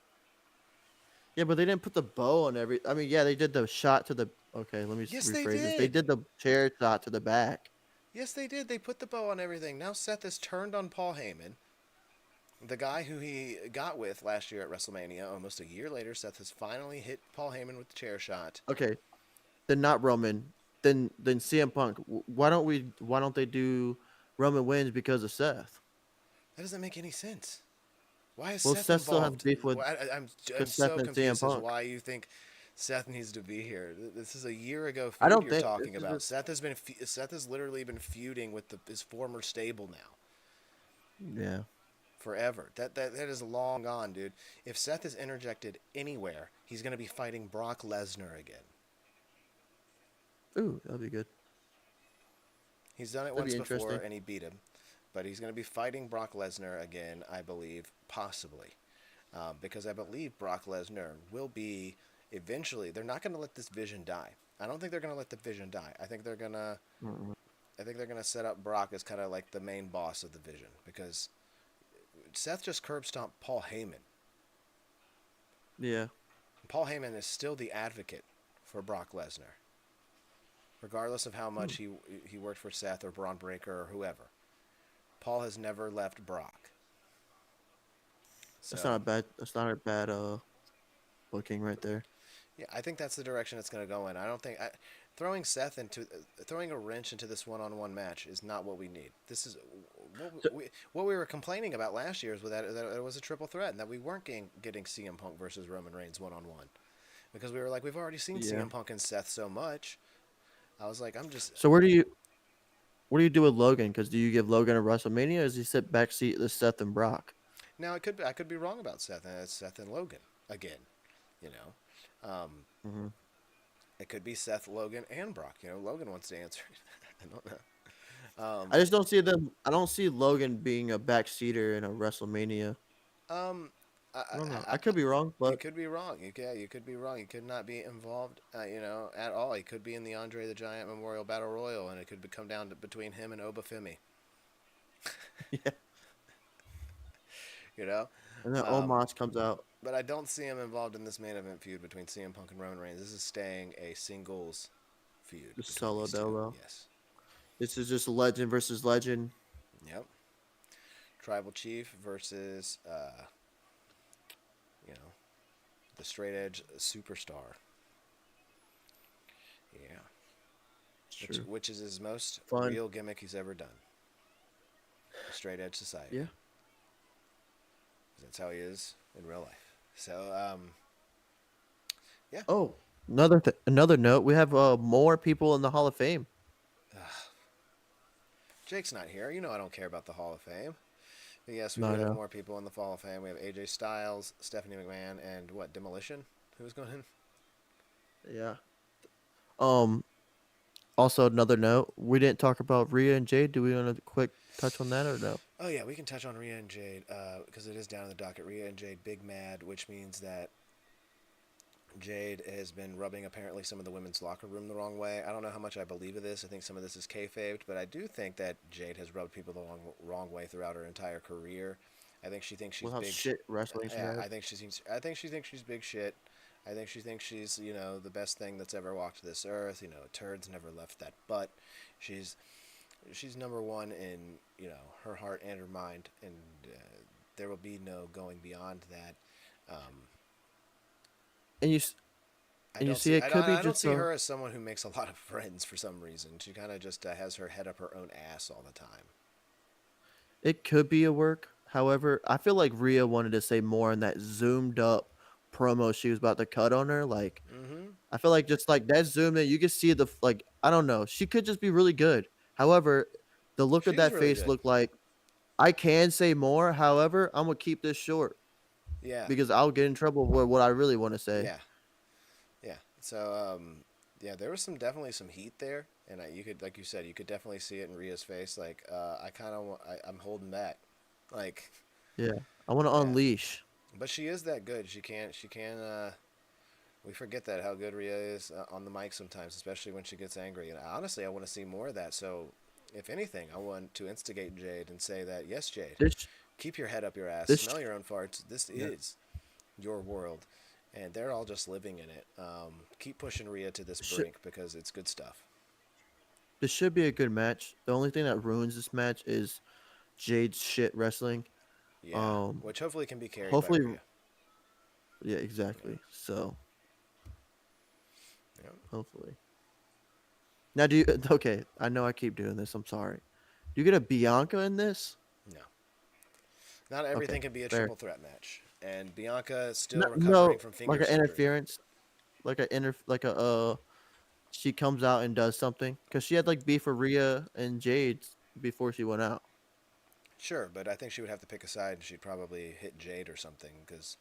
Yeah, but they didn't put the bow on every. I mean, yeah, they did the shot to the. Okay, let me Yes, they rephrase this. They did. did the chair shot to the back. Yes, they did. They put the bow on everything. Now Seth has turned on Paul Heyman, the guy who he got with last year at WrestleMania. Almost a year later, Seth has finally hit Paul Heyman with the chair shot. Okay, then not Roman. Then CM Punk. Why don't they do Roman wins because of Seth? That doesn't make any sense. Why is Well, Seth Seth still has involved? beef with I'm Seth so and CM confused as to Punk. why you think Seth needs to be here. This is a year ago I feud don't you're think this talking is about. just. Seth has literally been feuding with his former stable now Yeah. forever. That is long gone, dude. If Seth is interjected anywhere, he's gonna be fighting Brock Lesnar again. Ooh, that'd be good. He's done it That'd once be before interesting. and he beat him, but he's gonna be fighting Brock Lesnar again, I believe, possibly. Because I believe Brock Lesnar will be eventually. They're not going to let this vision die. I don't think they're going to let the vision die. Mm-mm. I think they're gonna set up Brock as kind of like the main boss of the vision because Seth just curb stomped Paul Heyman. Yeah. Paul Heyman is still the advocate for Brock Lesnar, regardless of how Hmm. much he worked for Seth or Braun Breaker or whoever. Paul has never left Brock. That's not a So bad. That's not a bad booking right there. yeah, I think that's the direction it's going to go in. I don't think throwing Seth into throwing a wrench into this one-on-one match is not what we need. This is So, what we were complaining about last year is that it was a triple threat and that we weren't getting CM Punk versus Roman Reigns one-on-one because we were like we've already seen yeah. CM Punk and Seth so much. I was like I'm just So what do you do with Logan? Because do you give Logan a WrestleMania, or does he sit backseat with Seth and Brock? now it could be, I could be wrong about Seth and it's Seth and Logan again, you know. Hmm. It could be Seth, Logan, and Brock. You know, Logan wants to answer. I don't know. I just don't see them. I don't see Logan being a backseater in a WrestleMania. Um, I, I don't know. I, I could be wrong, you but could be wrong. You could be wrong. You could not be involved, you know, at all. He could be in the Andre the Giant Memorial Battle Royal, and it could come down to between him and Obafemi. yeah. You know, And then um, Omos comes out. but I don't see him involved in this main event feud between CM Punk and Roman Reigns. This is staying a singles feud Just between solo these two. dolo. Yes. This is just legend versus legend. Yep. Tribal Chief versus, you know, the straight edge superstar. Yeah. It's true. Which is his most Fun. real gimmick he's ever done. The straight edge society. Yeah. That's how he is in real life. So, yeah. Oh, another note. We have more people in the Hall of Fame. Jake's not here. You know I don't care about the Hall of Fame. But yes, we No, do have no. more people in the Hall of Fame. We have AJ Styles, Stephanie McMahon, and what, Demolition? Who's going in? Yeah. Um. Also, another note. We didn't talk about Rhea and Jade. Do we want to quick touch on that or no? Oh, yeah, we can touch on Rhea and Jade because it is down in the docket. Rhea and Jade, big mad, which means that Jade has been rubbing apparently some of the women's locker room the wrong way. I don't know how much I believe of this. I think some of this is kayfabed, but I do think that Jade has rubbed people the wrong way throughout her entire career. I think she thinks she's With how big. shit wrestling she Yeah, has. I think she thinks she's big shit. I think she thinks she's the best thing that's ever walked this earth. You know, turds never left that butt. She's number one in her heart and her mind, and there will be no going beyond that. Um, And you see, it could be I don't just see her as someone who makes a lot of friends for some reason. She kind of just has her head up her own ass all the time. it could be a work. However, I feel like Rhea wanted to say more in that zoomed up promo she was about to cut on her. Like, Mm-hmm. I feel like just like that zoomed in, you could see like I don't know. She could just be really good. However, the look She of is that really face good. looked like I can say more. However, I'm gonna keep this short Yeah. because I'll get in trouble with what I really want to say. Yeah. Yeah. So, yeah, there was definitely some heat there, and you could, like you said, you could definitely see it in Rhea's face. Like, I'm holding back. Like, Yeah, I want to yeah, unleash. But she is that good. She can. We forget that how good Rhea is on the mic sometimes, especially when she gets angry. And honestly, I want to see more of that. So, if anything, I want to instigate Jade and say that yes, Jade, This keep your head up your ass, this smell your own farts. This yeah. is your world, and they're all just living in it. Keep pushing Rhea to this should brink because it's good stuff. this should be a good match. The only thing that ruins this match is Jade's shit wrestling. Yeah, Um, which hopefully can be carried by hopefully, Rhea. yeah, Yeah, exactly. So yeah. hopefully. Now, do you? Okay, I know I keep doing this. I'm sorry. Do you get a Bianca in this? No, not Okay, everything can be a fair. triple threat match, and Bianca is No, still recovering no, from like finger an surgery. interference, like a she comes out and does something because she had like beef with Rhea and Jade before she went out. Sure, but I think she would have to pick a side, and she'd probably hit Jade or something because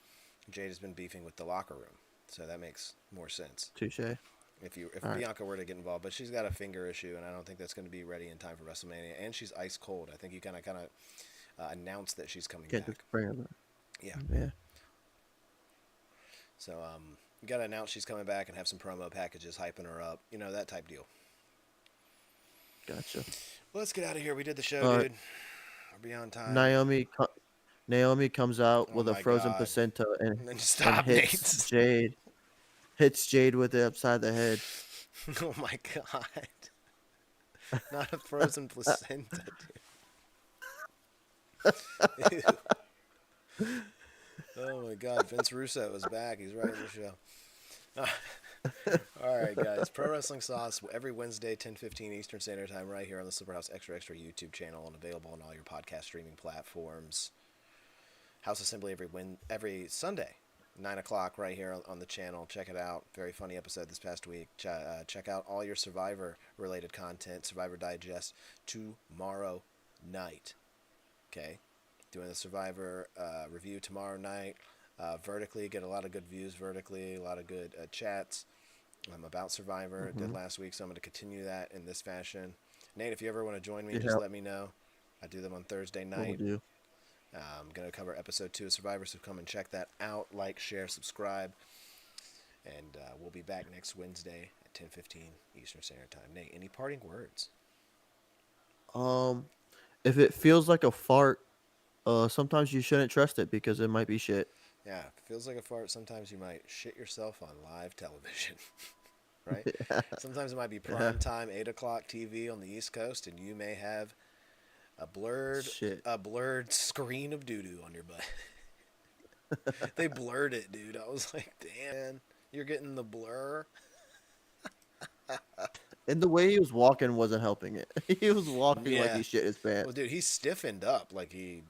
Jade has been beefing with the locker room, so that makes more sense Touche. if All right, Bianca were to get involved. But she's got a finger issue, and I don't think that's going to be ready in time for WrestleMania. And she's ice cold. I think you kind of announced that she's coming can't just back. bring her back. Yeah, Yeah, so you got to announce she's coming back and have some promo packages hyping her up. You know, that type deal. gotcha. Well, let's get out of here. We did the show, Uh, dude. We're beyond time. Naomi, Naomi comes out Oh with a my frozen God! placenta And then and stop, Nate. hits Jade with it upside the head. Oh my God! Not a frozen placenta, dude. Ew. Oh my God! Vince Russo is back. He's writing the show. All right, guys. Pro Wrestling Sauce every Wednesday, 10:15 Eastern Standard Time, right here on the Slipperhouse Extra Extra YouTube channel, and available on all your podcast streaming platforms. House Assembly every Sunday, 9 o'clock, right here on the channel. Check it out. Very funny episode this past week. Check out all your Survivor-related content. Survivor Digest tomorrow night. Okay, doing the Survivor review tomorrow night. Vertically, get a lot of good views vertically, a lot of good chats about Survivor. Did last week, so I'm going to continue that in this fashion. Nate, if you ever want to join me, Yeah, just let me know. I do them on Thursday will night. do. I'm going to cover episode 2 of Survivor, so come and check that out. Like, share, subscribe. And we'll be back next Wednesday at 10:15 Eastern Standard Time. Nate, any parting words? If it feels like a fart, sometimes you shouldn't trust it because it might be shit. Yeah, if it feels like a fart, sometimes you might shit yourself on live television. Right? Sometimes it might be Yeah. prime time, 8 o'clock TV on the East Coast, and you may have a Shit. blurred screen of doo-doo on your butt. They blurred it, dude. I was like, damn, you're getting the blur. And the way he was walking wasn't helping it. He was walking like Yeah. he shit his pants. Well, dude, he stiffened up like he,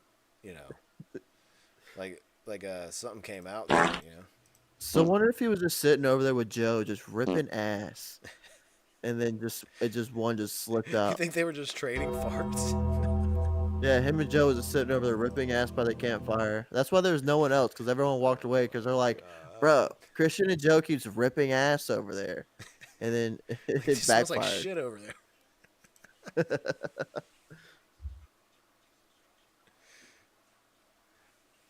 you know, like something came out there, you know. So I wonder if he was just sitting over there with Joe, just ripping ass, and then one just slipped You out. think they were just trading farts? Yeah, him and Joe was just sitting over there ripping ass by the campfire. That's why there's no one else, because everyone walked away because they're like, bro, Christian and Joe keeps ripping ass over there, and then It it smells like backfired. shit over there.